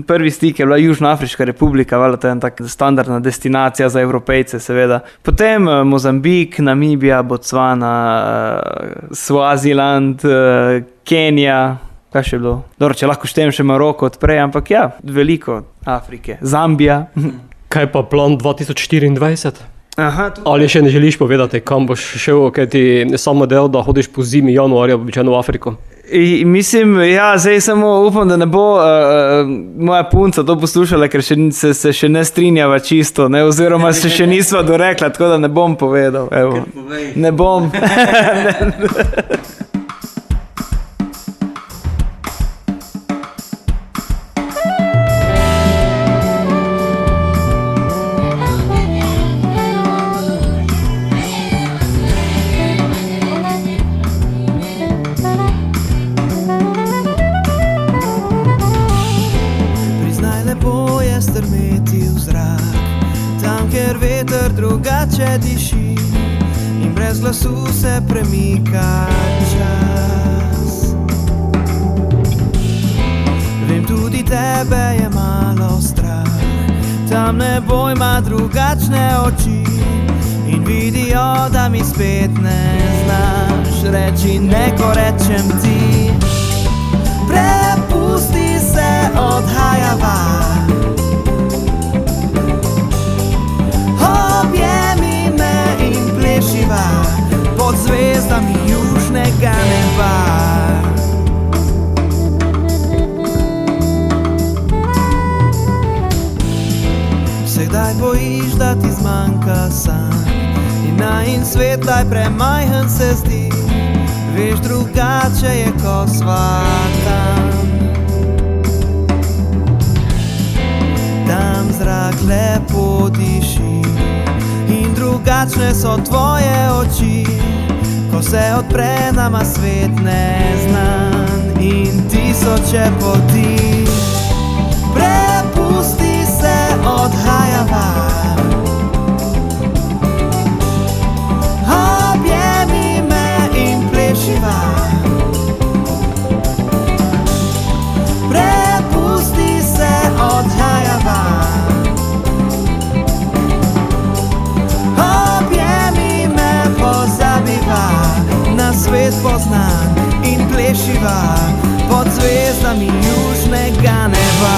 prvi stik je bila Južnoafriška republika, valjda to je en tak standardna destinacija za Evropejce, seveda. Potem Mozambik, Namibija, Botswana, Swaziland, Kenija, kaj še je bilo? Dobro, če lahko štejem še Maroko odprej, ampak ja, veliko Afrike, Zambija. Kaj pa plan 2024? Aha, Ali še ne želiš povedati, kam boš šel, kaj ti samo del, da hodiš po zimi januarja običajno v Afriko? Mislim, ja, zdaj samo upam, da ne bo moja punca to poslušala, ker se še ne strinjava čisto, ne, oziroma se še nisva dorekla, tako da ne bom povedal. Evo. Ne bom. Drugače diši in brez glasu se premika čas. Vem, tudi tebe je malo strah, tam nebo ima drugačne oči in vidijo, da mi spet ne znaš reči, ne ko rečem ti. Prepusti se odhajava, objemi me pod zvezdami južnega neba. Se kdaj bojiš, da ti zmanjka sanj in najin svet kdaj premajhen se zdi, veš, drugače je, ko sva tam. Tam zrak lepo diši in drugačne so tvoje oči, ko se odpre nama svet neznan in tisoče poti. Prepusti se odhajava, objemi me in plešiva. Prepusti se odhajava, objemi me, pozabiva na svet poznan in plešiva pod zvezdami južnega neba.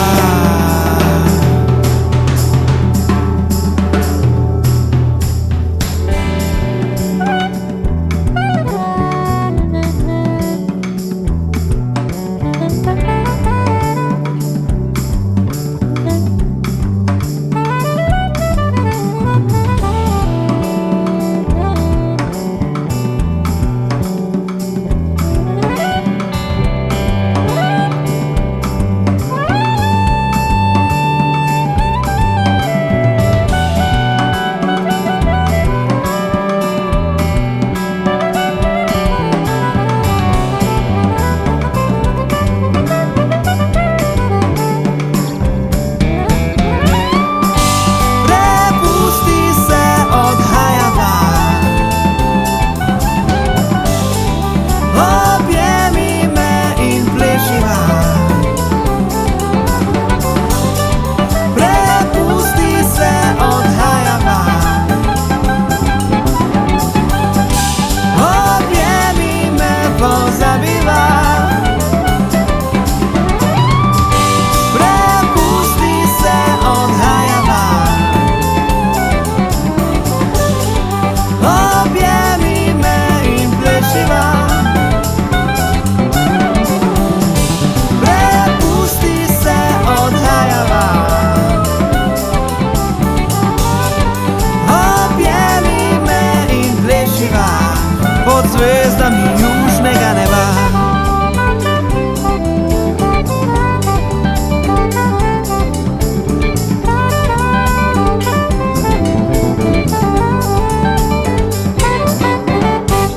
Zvezdami južnega neba.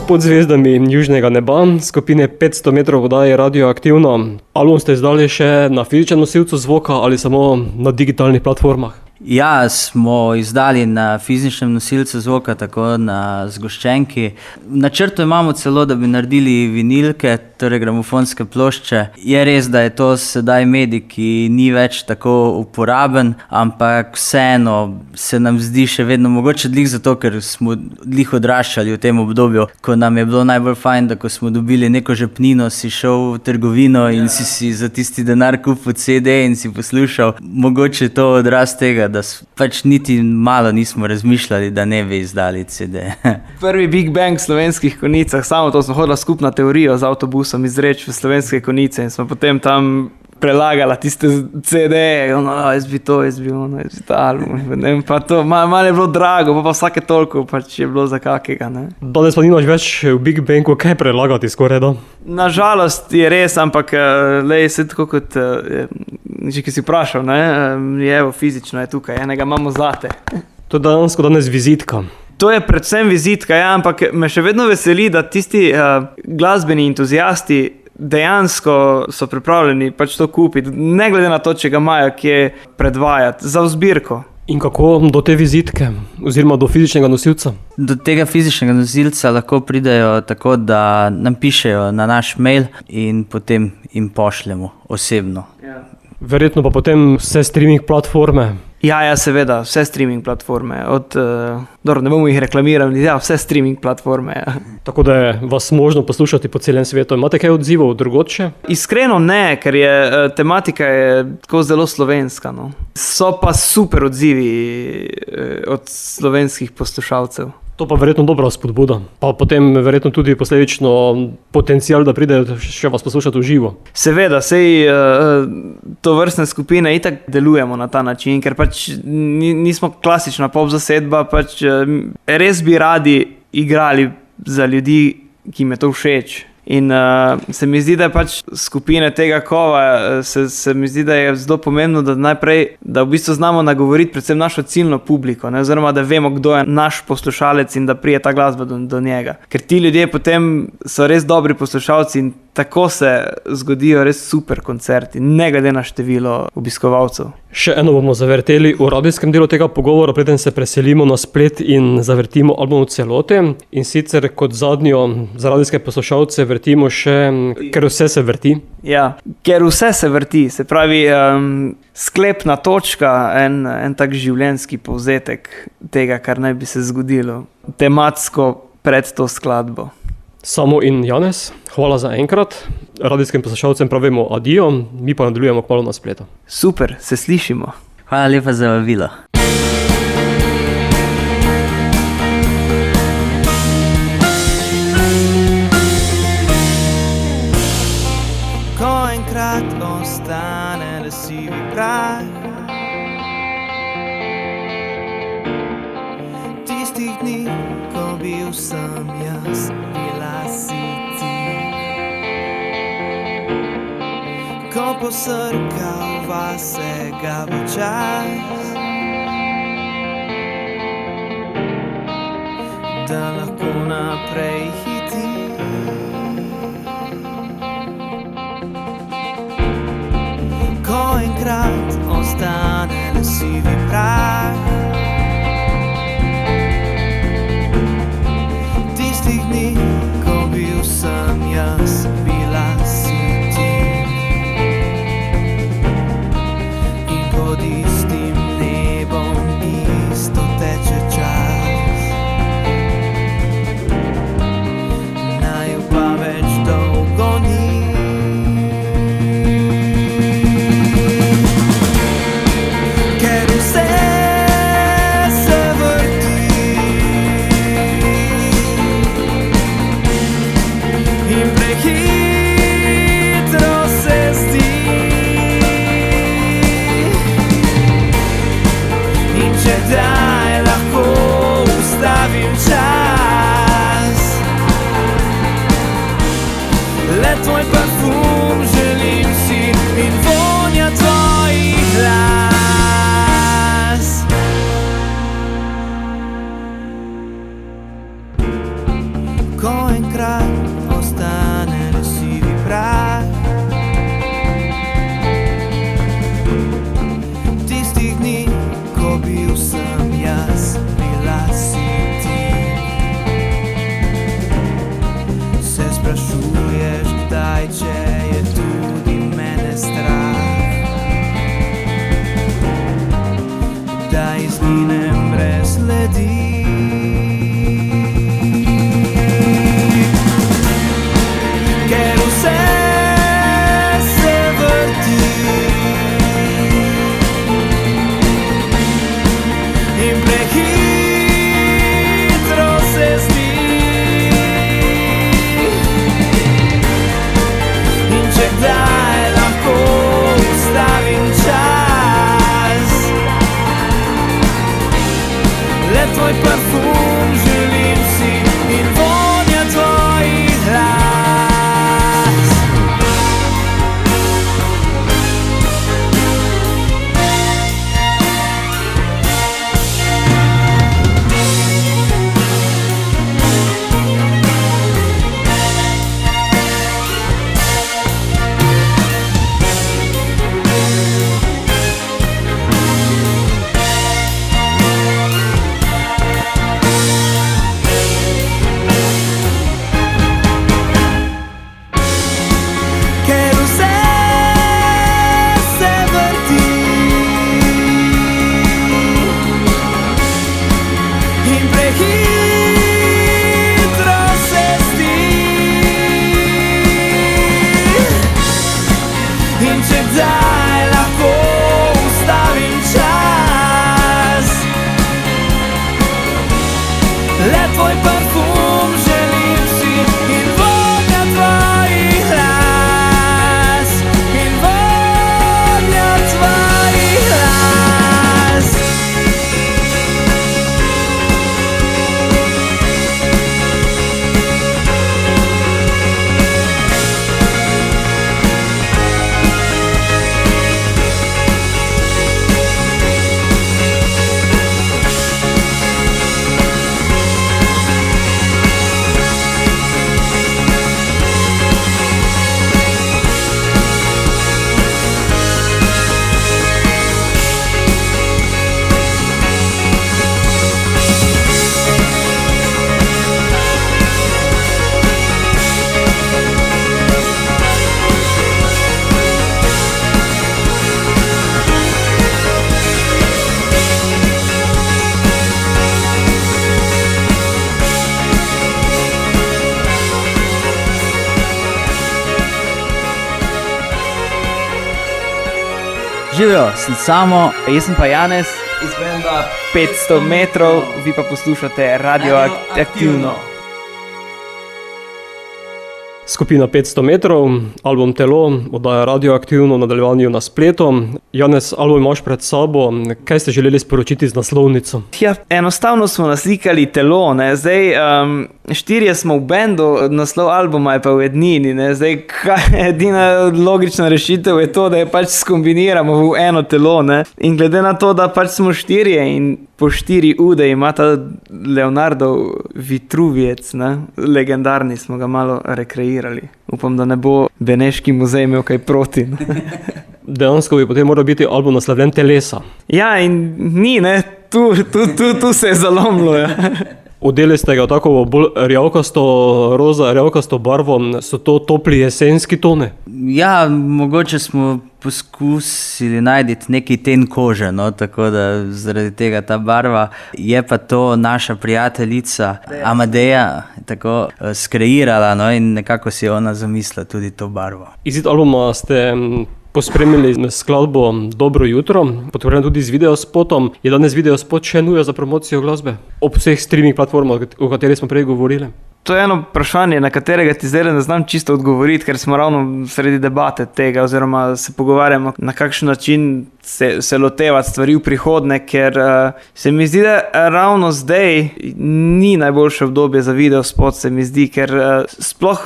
Pod zvezdami južnega neba skupine 500 metrov voda je radioaktivno. Album ste izdali še na fizičnem nosilcu zvoka ali samo na digitalnih platformah? Ja, smo izdali na fizičnem nosilcu zvoka, tako na zgoščenki. V načrtu imamo celo, da bi naredili vinilke, torej gramofonske plošče. Je res, da je to sedaj medij, ki ni več tako uporaben, ampak vseeno se nam zdi še vedno mogoče glih zato, ker smo glih odraščali v tem obdobju, ko nam je bilo najbolj fajn, da ko smo dobili neko žepnino, si šel v trgovino in si za tisti denar kupil CD in si poslušal. Mogoče je to odraz tega, da pač niti malo nismo razmišljali, da ne bi izdali CD. Prvi Big Bang v slovenskih konicah, samo to smo hodila skupna teorijo z avtobusom izreči v slovenske konice in smo potem tam prelagala tiste CD-je, jaz bi to, jaz bi ta album, pa to, malo je bilo drago, pa vsake toliko pač je bilo za kakega, ne. Danes pa nimaš več v Big Bangu kaj prelagati skoraj, da? Nažalost je res, ampak se tako kot, že ki si vprašal, ne, je evo, fizično je tukaj, enega imamo zate. To je danes vizitka. To je predvsem vizitka, ja, ampak me še vedno veseli, da tisti glasbeni entuziasti dejansko so pripravljeni pač to kupiti, ne glede na to, če ga imajo kje predvajati, za zbirko. In kako do te vizitke, oziroma do fizičnega nosilca? Do tega fizičnega nosilca lahko pridejo tako, da nam pišejo na naš mail in potem jim pošljemo osebno. Ja. Verjetno pa potem vse streaming platforme. Ja, seveda, vse streaming platforme, dobro, ne bomo jih reklamirali, ja, vse streaming platforme, ja. Tako da je vas možno poslušati po celem svetu. Imate kaj odzivov drugod še? Iskreno ne, ker je tematika je tako zelo slovenska, no. So pa super odzivi od slovenskih poslušalcev. To pa verjetno dobra spodbuda. Pa potem verjetno tudi posledično potencial, da pridejo še vas poslušati v živo. Seveda, to vrstne skupine itak delujemo na ta način, ker pač nismo klasična pop zasedba, pač res bi radi igrali za ljudi, ki jim je to všeč. In se mi zdi, da je pač skupine tega kova, se mi zdi, da je zelo pomembno, da najprej, da v bistvu znamo nagovoriti predvsem našo ciljno publiko, ne? Oziroma, da vemo, kdo je naš poslušalec in da prije ta glasba do njega. Ker ti ljudje potem so res dobri poslušalci in tako se zgodijo res super koncerti, ne glede na število obiskovalcev. Še eno bomo zavrteli v radijskem delu tega pogovora, preden se preselimo na splet in zavrtimo album v celoti. In sicer kot zadnjo za radijske poslušalce vrtimo še Ker vse se vrti. Ja, ker vse se vrti, se pravi sklepna točka, en tak življenjski povzetek tega, kar naj bi se zgodilo tematsko pred to skladbo. Samo in Janez, hvala za enkrat. Radijskim poslušalcem pravimo adijo, mi pa nadaljujemo kmalu na spletu. Super, se slišimo. Hvala lepa za vabilo. Ko enkrat ostane le sivi prah, tistih dni, ko bil sem jaz, bila si ti. Ko posrkal vase ga bo čas, da lahko naprej hiti. Ko enkrat ostane le sivi prah, tistih dni, ko bil sem jaz, bila si ti. In pod istim nebom isto teče čas, naju pa več dolgo ni. Ker vse se vrti in prehitro se zdi. In če daj lahko ustavim čas, le tvoj parfum želim si in vonja tvojih las. Ko enkrat ostane le si Živijo, sem Samo. Jaz sem pa Janez iz benda 500 metrov, vi pa poslušate Radioaktivno. Skupina 500 metrov, album Telo, oddaja Radioaktivno v nadaljevanju na spletu. Janez, album imaš pred sabo, kaj ste želeli sporočiti z naslovnico? Ja, enostavno smo naslikali Telo, ne? Zdaj, štirje smo v bendu, naslov albuma je pa v ednini, ne? Zdaj, edina logična rešitev je to, da je pač skombiniramo v eno telo, ne? In glede na to, da pač smo štirje in po 4 ude ima ta Leonardo Vitruvijec, ne? Legendarni, smo ga malo rekreirali. Upam, da ne bo Beneški muzej imel kaj proti. Dejansko bi potem moral biti album naslovljen Telesa. Ja, in ni, ne? Tu se je zalomilo, ja. Odeli ste ga tako bolj rjavkasto, roza, rjavkasto barvo, so to topli jesenski tone? Ja, mogoče smo poskusili najti neki ten kože, no, tako da zaradi tega ta barva. Je pa to naša prijateljica Amadeja tako skreirala, no, in nekako si je ona zamislila tudi to barvo. Izid albuma ste pospremili skladbo Dobro jutro, podpremljeno tudi z videospotom. Je danes videospot še nuja za promocijo glasbe? Ob vseh streaming platformah, o katerih smo prej govorili. To je eno vprašanje, na katerega ti zdaj ne znam čisto odgovoriti, ker smo ravno sredi debate tega, oziroma se pogovarjamo, na kakšen način se lotevati stvari v prihodnje, ker se mi zdi, da ravno zdaj ni najboljše obdobje za videospot, se mi zdi, ker sploh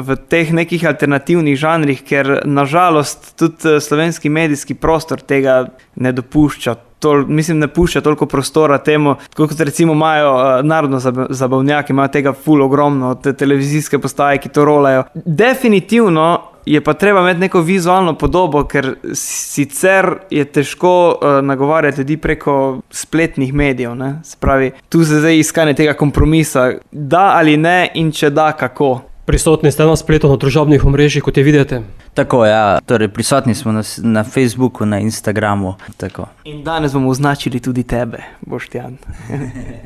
v teh nekih alternativnih žanrih, ker nažalost tudi slovenski medijski prostor tega ne dopušča. Mislim, ne pušča toliko prostora temu, kot recimo imajo narodno zabavnjaki, imajo tega ful ogromno, te televizijske postaje, ki to rolajo. Definitivno je pa treba imeti neko vizualno podobo, ker sicer je težko nagovarjati ljudi preko spletnih medijev, ne? Se pravi, tu se zdaj iskanje tega kompromisa, da ali ne in če da, kako. Prisotni ste na spletu, na družabnih omrežjih, kot je vidite? Tako, ja. Torej, prisotni smo na Facebooku, na Instagramu. Tako. In danes bomo označili tudi tebe, Boštjan.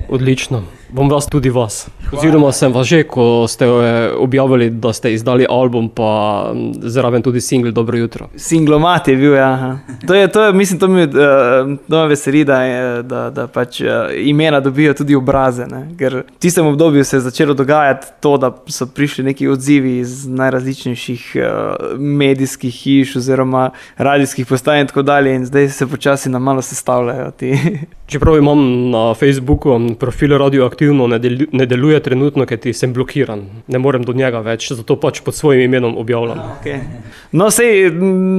Odlično. Bom vas tudi vas. Oziroma sem vas že, ko ste objavili, da ste izdali album, pa zraven tudi single Dobro jutro. Singlomat je bil, ja. To me veseli, da pač imena dobijo tudi obraze, ne? Ker v tistem obdobju se je začelo dogajati to, da so prišli neki odzivi iz najrazličnejših medijskih hiš oziroma radijskih postaj in tako dalje, in zdaj se počasi nam malo sestavljajo ti. Čeprav imam na Facebooku profil Radioaktivno, ne deluje trenutno, ker ti sem blokiran. Ne morem do njega več, zato pač pod svojim imenom objavljam. Okay. No, sej,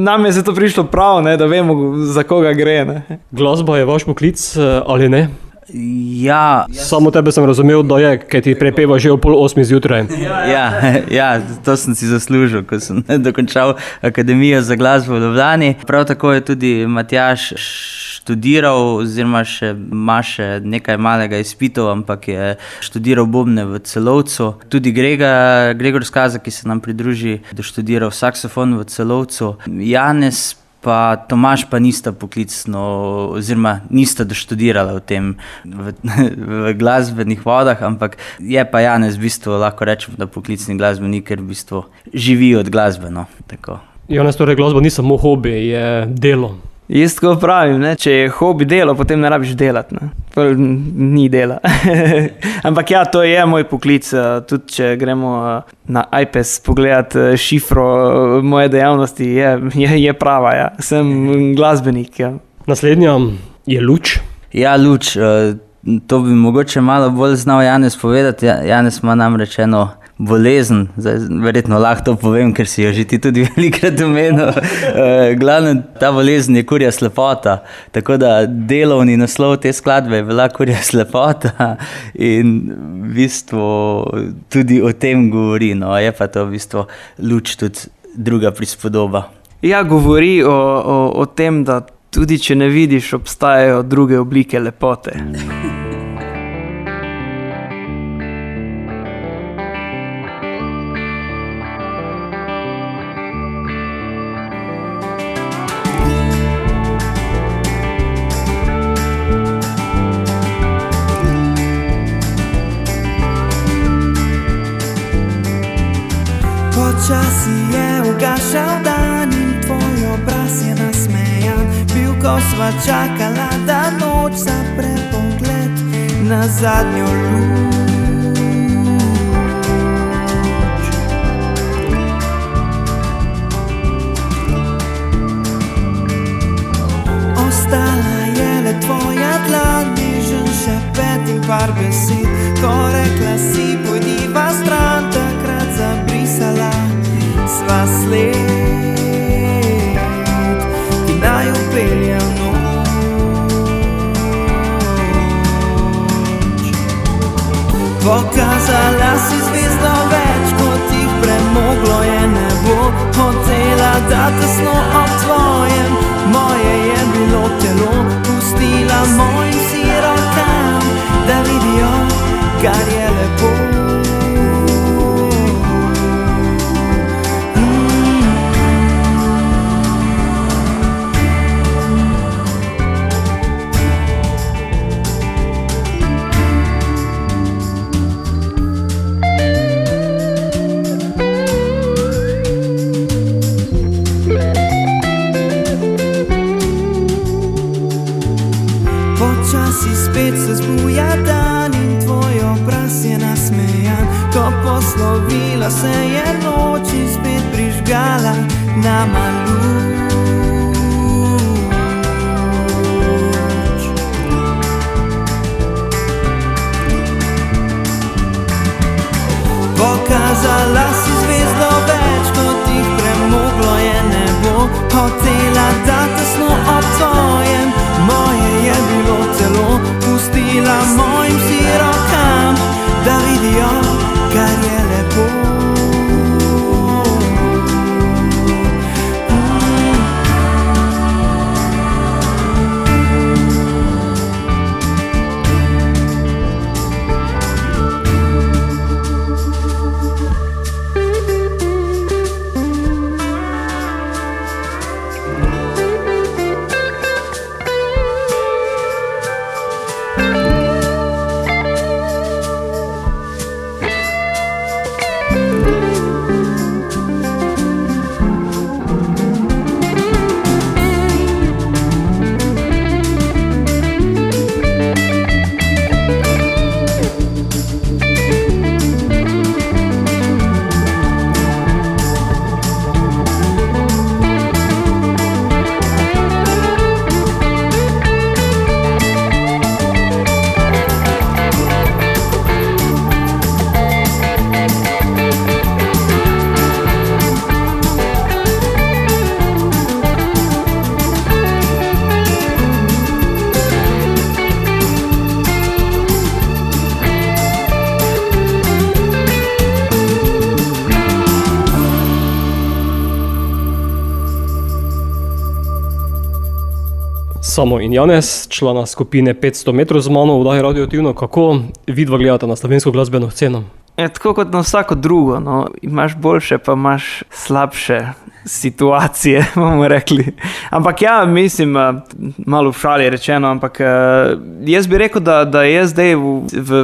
nam je zato prišlo prav, ne, da vemo, za koga gre. Ne. Glasba je vaš poklic ali ne? Ja. Samo tebe sem razumel, da je, ker ti prepeva že o 7:30 zjutraj. Ja, to sem si zaslužil, ko sem dokončal Akademijo za glasbo v Ljubljani. Prav tako je tudi Matjaž študiral, oziroma ima še nekaj malega izpitov, ampak je študiral bobne v Celovcu. Tudi Gregor Skaza, ki se nam pridruži, doštudiral saksofon v Celovcu. Janez pa Tomaž pa nista poklicno, oziroma nista doštudirala v glasbenih vodah, ampak je pa Janez v bistvu, lahko rečem, da poklicni glasbenik, ker v bistvu živi od glasbe, no, tako. Janez, torej glasba ni samo hobi, je delo. Jaz tako pravim, ne? Če je hobi delo, potem ne rabiš delati, ne? Ni dela. Ampak ja, to je moj poklic, tudi če gremo na iPes pogledati šifro moje dejavnosti, je prava, ja. Sem glasbenik, ja. Naslednja je luč. Ja, luč, to bi mogoče malo bolj znal Janez povedati. Janez ima namreč eno bolezen, zdaj verjetno lahko to povem, ker si jo že ti tudi velikrat omenil. Glavno, ta bolezen je kurja slepota, tako da delovni naslov te skladbe je bila Kurja slepota in v bistvu tudi o tem govori, no, je pa to v bistvu luč tudi druga prispodoba. Ja, govori o tem, da tudi če ne vidiš, obstajajo druge oblike lepote. Počasi je ugašal dan in tvoj obraz je nasmejan. ko sva čakala, da noč zapre pogled na zadnjo luč. Ostala je le tvoja dlan, nežen šepet in par besed, ko rekla si pojdiva stran, takrat zabrisala sva sled, ki naj upelje v noč. Pokazala si zvezdo več, kot jih premoglo je nebo, hotela da tesno ob tvojem, moje je bilo telo, pustila mojim si rokam, da vidijo, kar je lepo. Počasi spet se zbuja dan in tvoj obraz je nasmejan, ko poslovila se je noč in spet prižgala nama luč. Pokazala si zvezdo več, kot jih premoglo je nebo, hotela da tesno ob tvojem, moje je bilo telo, pustila mojim si rokam, da vidijo, kar je lepo. Samo in Janez, člana skupine 500 metrov z mano v oddaji Radioaktivno, kako vidva gledata na slovensko glasbeno sceno? Tako kot na vsako drugo, no. Imaš boljše, pa imaš slabše situacije, bomo rekli. Ampak ja, mislim, malo v šali rečeno, ampak jaz bi rekel, da je zdaj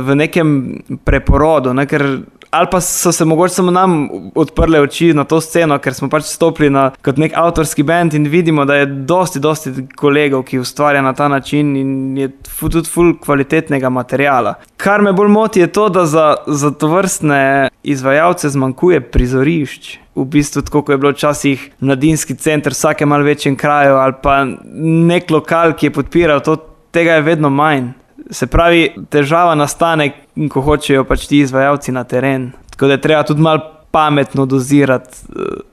v nekem preporodu, ne, ker ali pa so se mogoče samo nam odprle oči na to sceno, ker smo pač stopili kot nek avtorski band in vidimo, da je dosti kolegov, ki ustvarja na ta način in je tudi ful kvalitetnega materiala. Kar me bolj moti je to, da za tovrstne izvajalce zmanjkuje prizorišč. V bistvu tako, ko je bilo včasih mladinski center v vsakem malo večjem kraju ali pa nek lokal, ki je podpiral to, tega je vedno manj. Se pravi, težava nastane, ko hočejo pač ti izvajalci na teren. Tako da je treba tudi malo pametno dozirati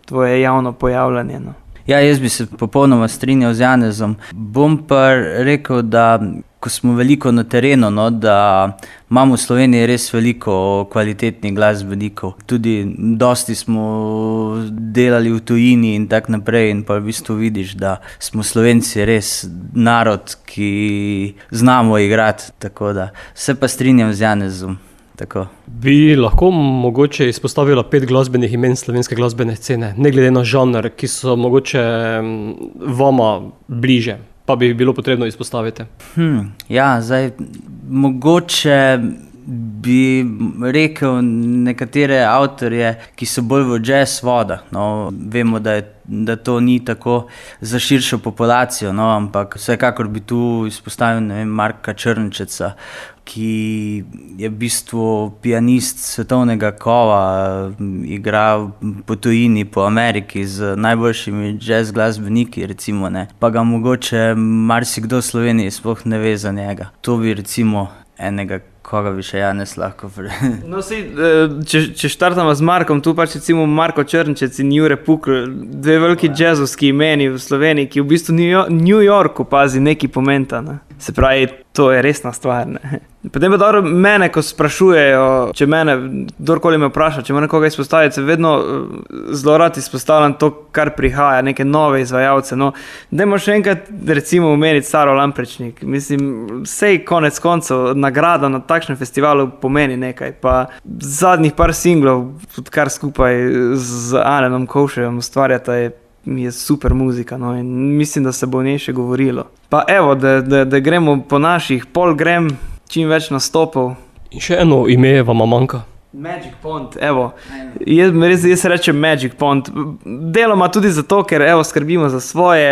tvoje javno pojavljanje. No. Ja, jaz bi se popolnoma strinjal z Janezom. Bom pa rekel, da ko smo veliko na terenu, no, da imamo v Sloveniji res veliko kvalitetnih glasbenikov. Tudi dosti smo delali v tujini in tak naprej in pa v bistvu vidiš, da smo Slovenci res narod, ki znamo igrati. Tako da se pa strinjam z Janezom. Tako. Bi lahko mogoče izpostavila 5 glasbenih imen slovenske glasbene scene, ne glede na žanr, ki so mogoče vama bliže, pa bi bilo potrebno izpostaviti? Ja, zdaj mogoče Bi rekel nekatere avtorje, ki so bolj v jazz vodah. No, vemo, da to ni tako za širšo populacijo, no, ampak vsekakor bi tu izpostavil, ne vem, Marka Črnčeca, ki je v bistvu pianist svetovnega kova, igra po tujini, po Ameriki z najboljšimi jazz glasbeniki, recimo, ne. Pa ga mogoče marsikdo v Sloveniji sploh ne ve za njega. To bi recimo enega, koga bi še Janez lahko No, če štartamo z Markom, tu pač recimo Marko Črnčec in Jure Pukl, dve veliki jazzovski imeni v Sloveniji, ki v bistvu New Yorku pazi neki pomenta, ne. Se pravi, to je resna stvar, ne. Potem pa dobro, mene, ko sprašujejo, če mene, kdorkoli me vpraša, če mora koga izpostaviti, se vedno zelo rad izpostavljam to, kar prihaja, neke nove izvajalce. No, dajmo še enkrat recimo omeniti Saro Lamprečnik. Mislim, sej konec koncev nagrada na takšnem festivalu pomeni nekaj. Pa zadnjih par singlov, kar skupaj z Alenom Kovšejem ustvarjata, je super muzika, no, in mislim, da se bo o njej še govorilo. Pa evo, da gremo po naših, Pol Grem, čim več nastopov. In še eno ime vama manjka. Magic Pond, evo. Jaz rečem Magic Pond. Deloma tudi zato, ker evo skrbimo za svoje,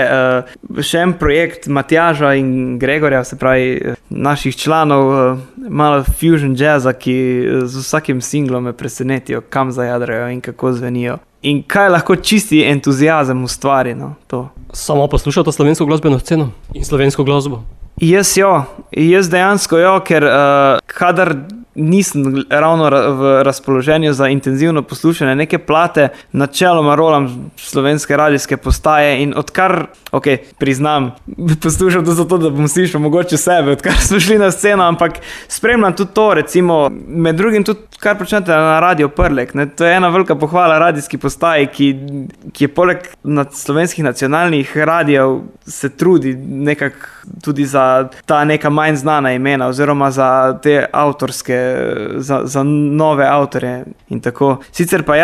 še en projekt Matjaža in Gregorja, se pravi naših članov, malo fusion jazza, ki z vsakim singlom me presenetijo, kam zajadrajo in kako zvenijo. In kaj lahko čisti entuziazem ustvari, no, to. Sama poslušata slovensko glasbeno sceno in slovensko glasbo? Jaz dejansko ker kadar nisem ravno v razpoloženju za intenzivno poslušanje neke plate, načeloma rolam slovenske radijske postaje in odkar, priznam, poslušam to zato, da bom slišal mogoče sebe, odkar smo šli na sceno, ampak spremljam tudi to, recimo, med drugim tudi, kar počnete na Radio Prlek, ne, to je ena velika pohvala radijski postaji, ki je poleg slovenskih nacionalnih radijev se trudi nekako tudi za ta neka manj znana imena oziroma za te avtorske, za nove avtorje in tako. Sicer pa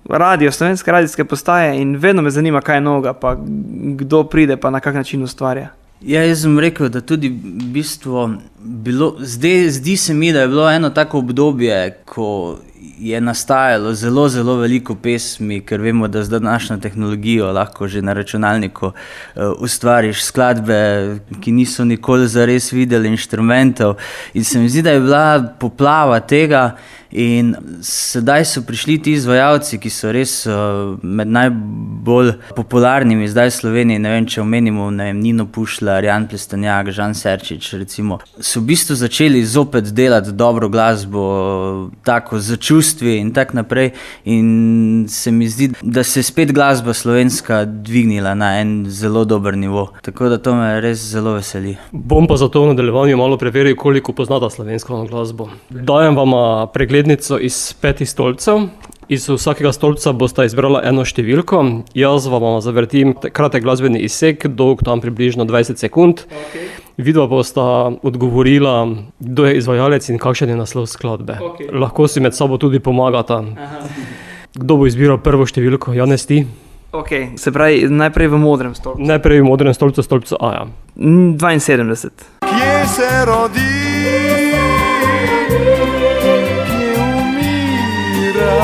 radio, slovenske radijske postaje in vedno me zanima, kaj je novega, pa kdo pride, pa na kak način ustvarja. Ja, jaz sem rekel, da tudi v bistvu zdi se mi, da je bilo eno tako obdobje, ko je nastajalo zelo, zelo veliko pesmi, ker vemo, da z današnjo tehnologijo lahko že na računalniku ustvariš skladbe, ki niso nikoli zares videli inštrumentov. In se mi zdi, da je bila poplava tega in sedaj so prišli ti izvajalci, ki so res med najbolj popularnimi zdaj v Sloveniji, ne vem, če omenimo, Nino Pušlar, Jan Plestenjak, Žan Serčič, recimo, so v bistvu začeli zopet delati dobro glasbo, tako z čustvi in tak naprej, in se mi zdi, da se je spet glasba slovenska dvignila na en zelo dober nivo, tako da to me res zelo veseli. Bom pa zato v nadaljevanju malo preveril, koliko poznata slovensko glasbo. Dajem vama preglednico iz 5 stolpcev. Iz vsakega stolpca boste izbrala eno številko. Jaz vam zavrtim kratek glasbeni izsek, dolg tam približno 20 sekund. Vidva bosta odgovorila, kdo je izvajalec in kakšen je naslov skladbe. Lahko si med sabo tudi pomagata. Kdo bo izbiral prvo številko? Janez, ti? Se pravi, najprej v modrem stolpcu. Najprej v modrem stolpcu, stolpcu A, ja. 72. Kje se rodi, kje umira,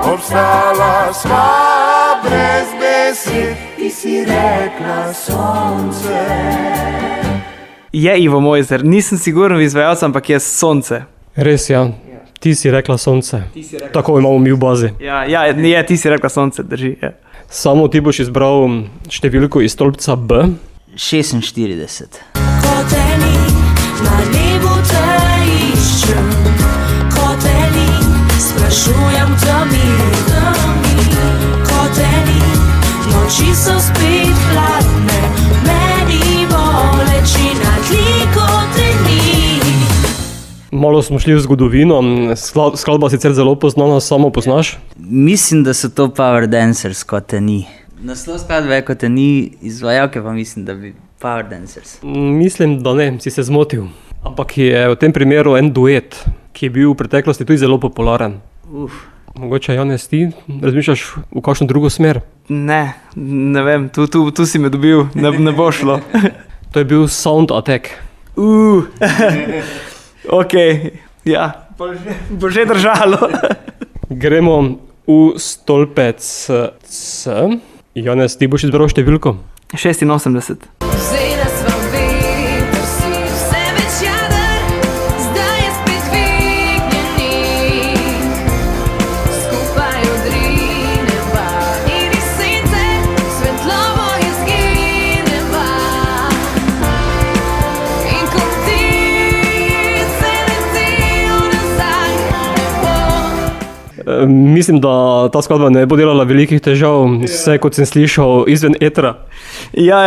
obstala sva brez besed, ti si rekla sonce. Je Ivo Mojzer, nisem siguren v izvajalcu, ampak je Sonce. Res, ja. Ti si rekla sonce. Tako imamo mi v bazi. Ti si rekla Sonce, drži. Ja. Samo ti boš izbral številko iz stolpca B. 46. Ko te ni, na nebu te iščem. Ko te ni, sprašujem tami. Ko te ni, noči so spet hladne, meni boleči na tli, ko te ni. Malo smo šli v zgodovino, skladba sicer zelo poznana, samo poznaš? Mislim, da so to Power Dancers, Ko te ni. Naslov skladbe je Ko te ni, izvajalke pa mislim, da bi Power Dancers. Mislim, da ne, si se zmotil. Ampak je v tem primeru en duet, ki je bil v preteklosti tudi zelo popularen. Mogoče, Janez, ti razmišljaš v kakšno drugo smer? Ne vem, tu si me dobil, ne bo šlo. To je bil Sound Attack. Ok, ja, bo že držalo. Gremo v stolpec C. Janez, ti boš izbral številko? 86. Vzela sva veter, si vse več jader, zdaj je spet dvignjenih. Skupaj odrineva in iz sence svetlobo izgineva. In ko ptice letijo nazaj v nebo. Mislim, da ta skladba ne bo delala velikih težav, vse kot sem slišal izven etra. Ja,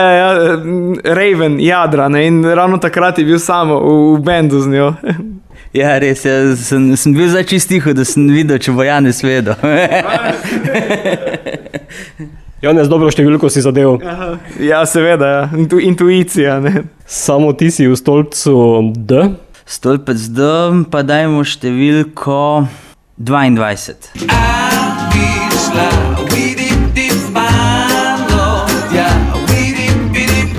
Raven, Jadra, ne, in ravno takrat je bil samo v bendu z njo. Ja, res, sem bil zdaj čist tiho, da sem videl, če bo Janez vedel. Janez, dobro številko si zadev. Ja, seveda, ja. Intuicija, ne. Samo ti si v stolpcu D. Stolpec D, pa dajmo številko 22. bi šla, vidip malo, ja, vidip,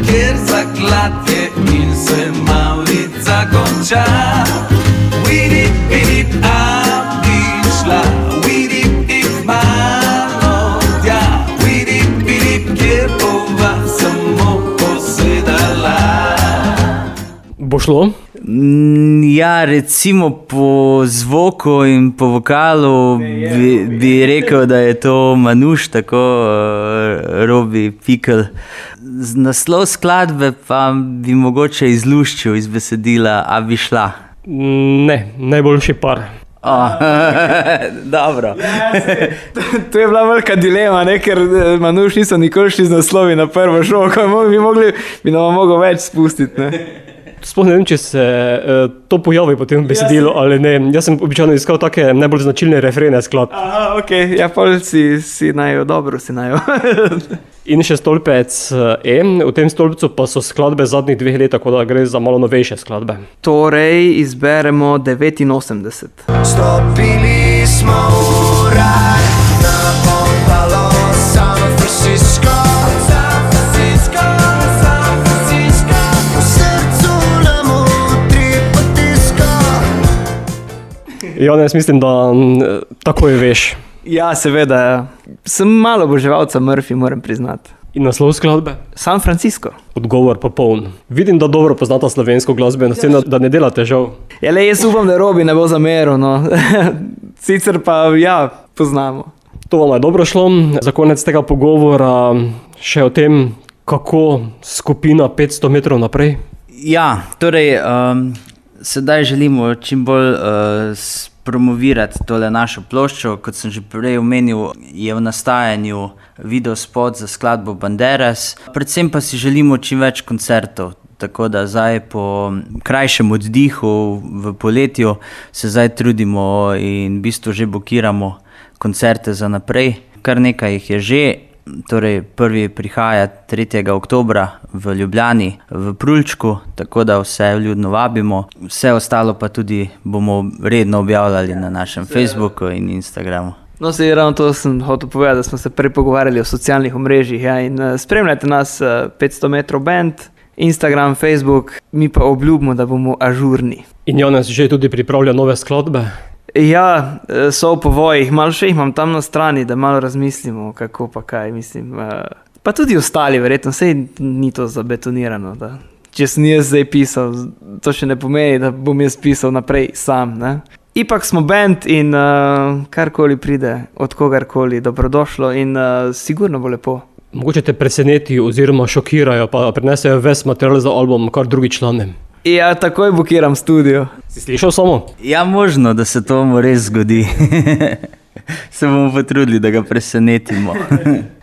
kjer zaklad je in se malica konča. Vidip, bi šla, vidip malo, ja, vidip, kjer bova samo posedala. Bo šlo? Ja, recimo po zvoku in po vokalu bi rekel, da je to Manuš, tako Robi Pikl. Naslov skladbe pa bi mogoče izluščil iz besedila, a bi šla. Ne, najboljši par. Dobro. To je bila velika dilema, ne, ker Manuš niso nikoli šli z naslovi na prvo šoko, bi nam mogel več spustiti, ne. Sploh ne vem, če se to pojavi po tem besedilu ali ne. Jaz sem običajno iskal take najbolj značilne refrene skladb. Aha, ok, ja, pol si najo, dobro si najo. In še stolpec E. V tem stolpcu pa so skladbe zadnjih 2 let, tako da gre za malo novejše skladbe. Torej, izberemo 89. Stopili smo v raj na obalo San Francisco. San Francisco, San Francisco. V srcu nam utri potisko. Janez, mislim, da takoj veš. Ja, seveda, ja. Sem malo oboževalca Murphy, moram priznati. In naslov skladbe? San Francisco. Odgovor popoln. Vidim, da dobro poznata slovensko glasbeno sceno, da ne dela težav. Ja, le, jaz upam, da Robi ne bo zameril, no. Sicer pa, ja, poznamo. To vam je dobro šlo. Za konec tega pogovora še o tem, kako skupina 500 metrov naprej. Ja, torej, sedaj želimo čim bolj promovirati tole našo ploščo. Kot sem že prej omenil, je v nastajanju videospot za skladbo Banderas. Predvsem pa si želimo čim več koncertov. Tako da zdaj po krajšem oddihu v poletju se zdaj trudimo in v bistvu že blokiramo koncerte za naprej. Kar nekaj jih je že. Torej, prvi prihaja 3. oktobra v Ljubljani, v Prulčku, tako da vse vljudno vabimo. Vse ostalo pa tudi bomo redno objavljali na našem Facebooku in Instagramu. No, se ravno to sem hotel povedati, da smo se prej pogovarjali o socialnih omrežjih, ja, in spremljajte nas 500 metrov band, Instagram, Facebook, mi pa obljubimo, da bomo ažurni. In Janez že tudi pripravlja nove skladbe. Ja, so v povojih, malo še jih imam tam na strani, da malo razmislimo, kako pa kaj, mislim. Pa tudi ostali, verjetno, sej ni to zabetonirano, da če sem jaz zdaj pisal, to še ne pomeni, da bom jaz pisal naprej sam, ne. Ipak smo band in karkoli pride, od kogarkoli, dobrodošlo in sigurno bo lepo. Mogoče te preseneti oziroma šokirajo, pa prinesejo ves material za album kar drugi člani. Ja, takoj bukiram studio. Si slišal samo? Ja, možno, da se to mu res zgodi. Se bomo potrudili, da ga presenetimo.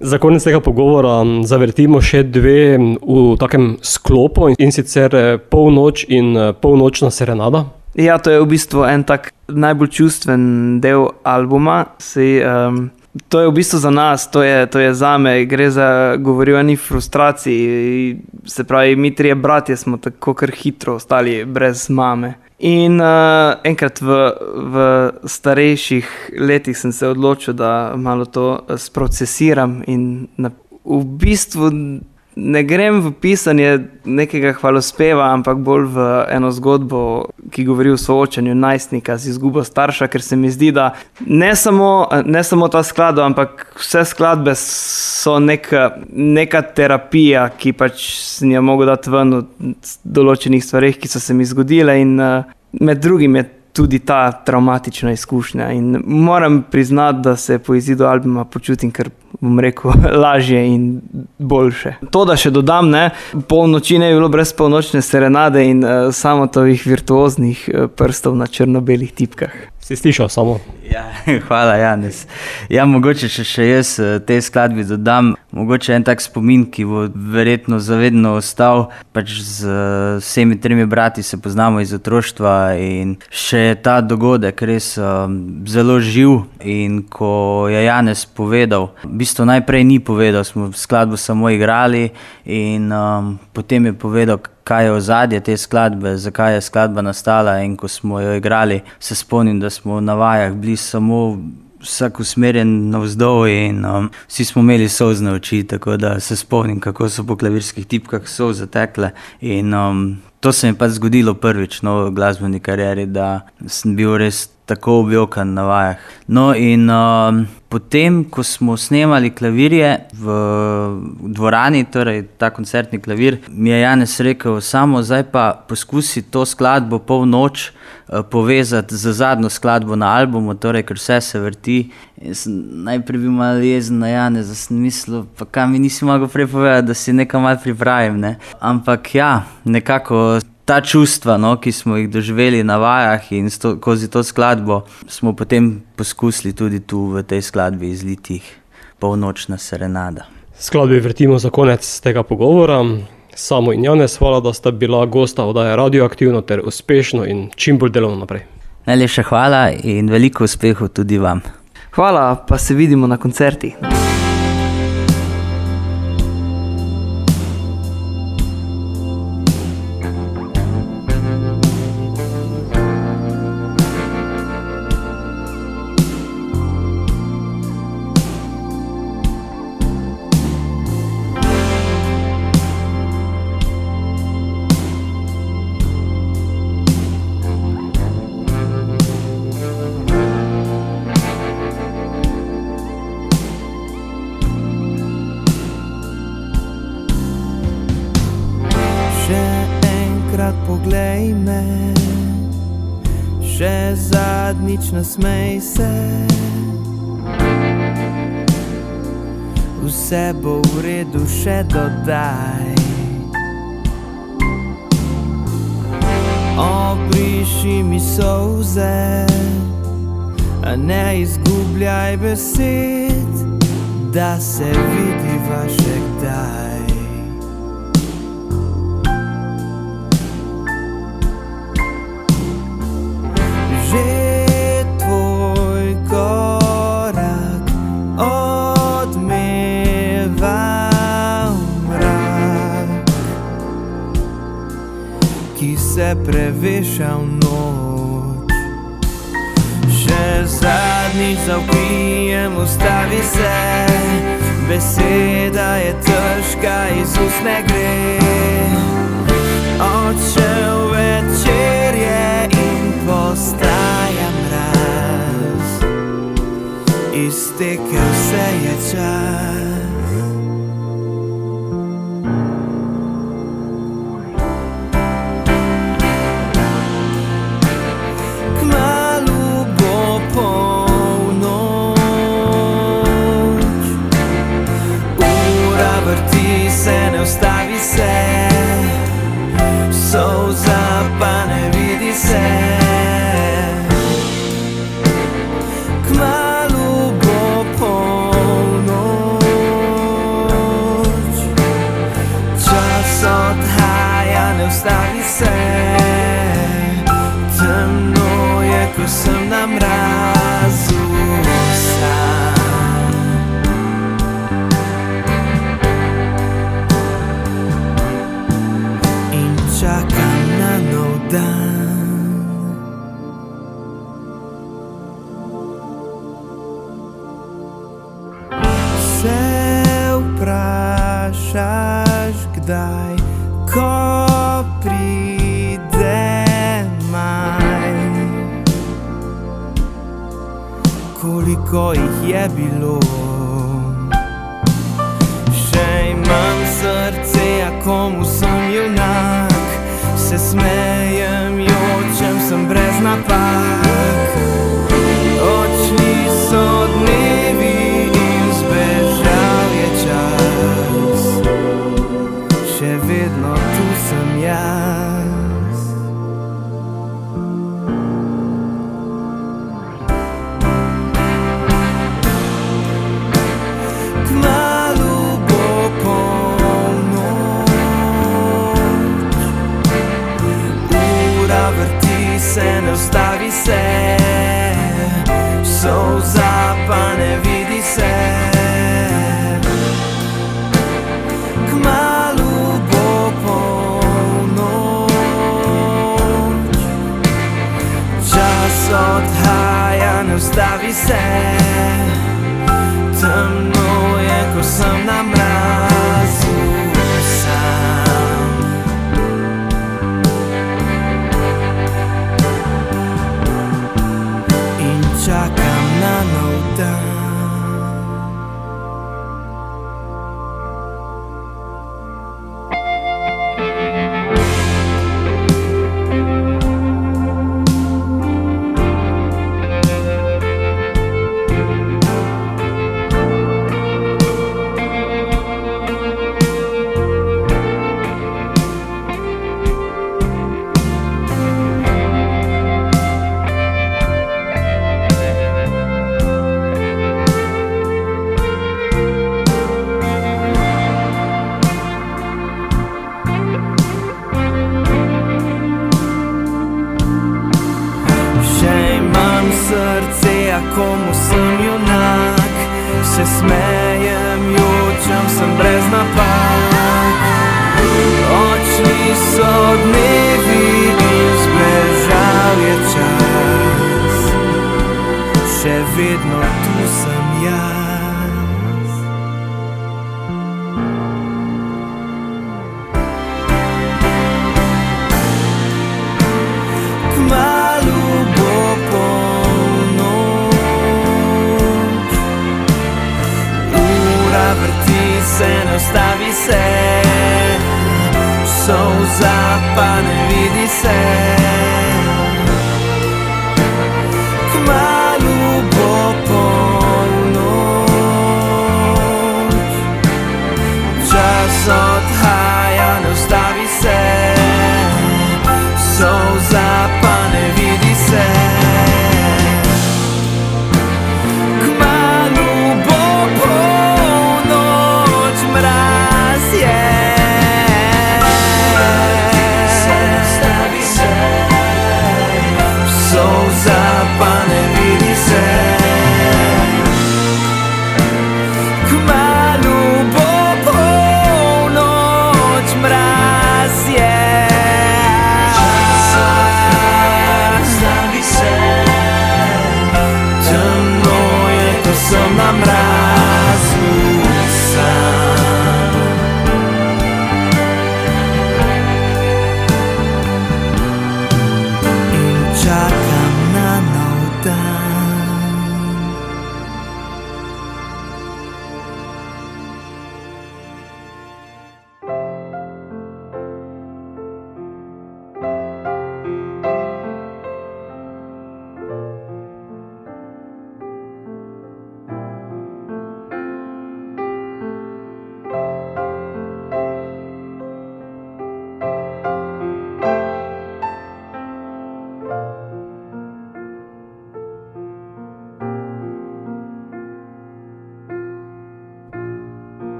Za konec tega pogovora zavrtimo še 2 v takem sklopu, in sicer Polnoč in Polnočna serenada. Ja, to je v bistvu en tak najbolj čustven del albuma. To je v bistvu za nas, to je zame, gre za, govori o eni frustraciji, se pravi, mi 3 bratje smo tako kar hitro ostali brez mame. In enkrat v starejših letih sem se odločil, da malo to sprocesiram in v bistvu Ne grem v pisanje nekega hvalospeva, ampak bolj v eno zgodbo, ki govori o soočanju najstnika z izgubo starša, ker se mi zdi, da ne samo ta skladba, ampak vse skladbe so neka terapija, ki pač sem jo mogel dati ven od določenih stvareh, ki so se mi zgodile in med drugim je tudi ta travmatična izkušnja. In moram priznati, da se po izidu albuma počutim kar, bom rekel, lažje in boljše. To, da še dodam, polnoči ne bi bilo brez polnočne serenade in Samotovih virtuoznih prstov na črno-belih tipkah. Si slišal samo? Ja, hvala, Janez. Ja, mogoče še jaz tej skladbi dodam, mogoče en tak spomin, ki bo verjetno zavedno ostal, pač z vsemi 3 brati se poznamo iz otroštva in še je ta dogodek res zelo živ in ko je Janez povedal, v bistvu najprej ni povedal, smo skladbo samo igrali in potem je povedal, kaj je ozadje te skladbe, zakaj je skladba nastala in ko smo jo igrali, se spomnim, da smo na vajah bili samo vsak usmerjen navzdol in vsi smo imeli solzne oči, tako da se spomnim, kako so po klavirskih tipkah solze tekle in to se mi pa zgodilo prvič v glasbeni karieri, da sem bil res tako objokan na vajah. No in potem, ko smo snemali klavirje v dvorani, torej ta koncertni klavir, mi je Janez rekel, samo zdaj pa poskusi to skladbo Polnoč povezati z zadnjo skladbo na albumu, torej ker vse se vrti. In sem najprej bil malo jezen na Janeza, sem mislil, pa kaj mi nisi mogel prej povedati, da si nekaj malo pripravim, ne. Ampak ja, nekako ta čustva, ki smo jih doživeli na vajah in skozi to skladbo, smo potem poskusili tudi tu v tej skladbi izliti Polnočna serenada. Skladbi vrtimo za konec tega pogovora. Samo in Janez, hvala, da sta bila gosta oddaje Radioaktivno ter uspešno in čim bolj delovno naprej. Najlepša hvala in veliko uspehov tudi vam. Hvala, pa se vidimo na koncertih. Poglej me, še zadnjič nasmej se. Vse bo v redu, še dodaj. Obriši mi solze, a ne izgubljaj besed, da se vidiva še kdaj. Že tvoj korak odmeva mrak, ki se preveša v noč. Še zadnjič zavpijem, ustavi se, beseda je težka, iz ust ne gre. Odšel večer je in postaja mraz, iztekel se je čas. Kmalu bo polnoč, ura vrti se, ne ustavi se, solza pa ne vidi se. Kmalu bo polnoč, čas odhaja, ne ustavi se. Temno je, ko sem na mrazu sam. In čakam na nov dan. Se vprašaš, kdaj, ko pride maj. Koliko jih je bilo, še imam srce, a komu sem junak. Se smejem, jočem, sem brez napak. Odšli so dnevi in zbežal je čas. Še vedno tu sem jaz. Kmalu bo polnoč, ura vrti se, ne ustavi se, solza pa ne vidi se. Kmalu bo polnoč, čas odhaja, ne ustavi se. Temno je, ko sem na mrazu sam. In čakam na nov dan. Srce, a komu sem junak. Se smejem, jočem, sem brez napak. Odšli so dnevi in zbežal je čas. Še vedno tu sem jaz. Kmalu bo polnoč, ura vrti se, ne ustavi se, solza pa ne vidi se. Kmalu bo polnoč, čas odhaja, ne ustavi se, solza pa ne vidi se. Kmalu bo polnoč, mraz je. Solza pa ne vidi se. Kmalu bo polnoč, mraz je. Temno je, ko sem na mrazu sam. In čakam na nov dan.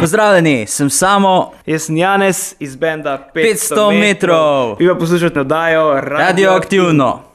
Pozdravljeni, sem Samo, Jaz sem Janez iz benda 500 metrov. Vi pa poslušate oddajo radioaktivno.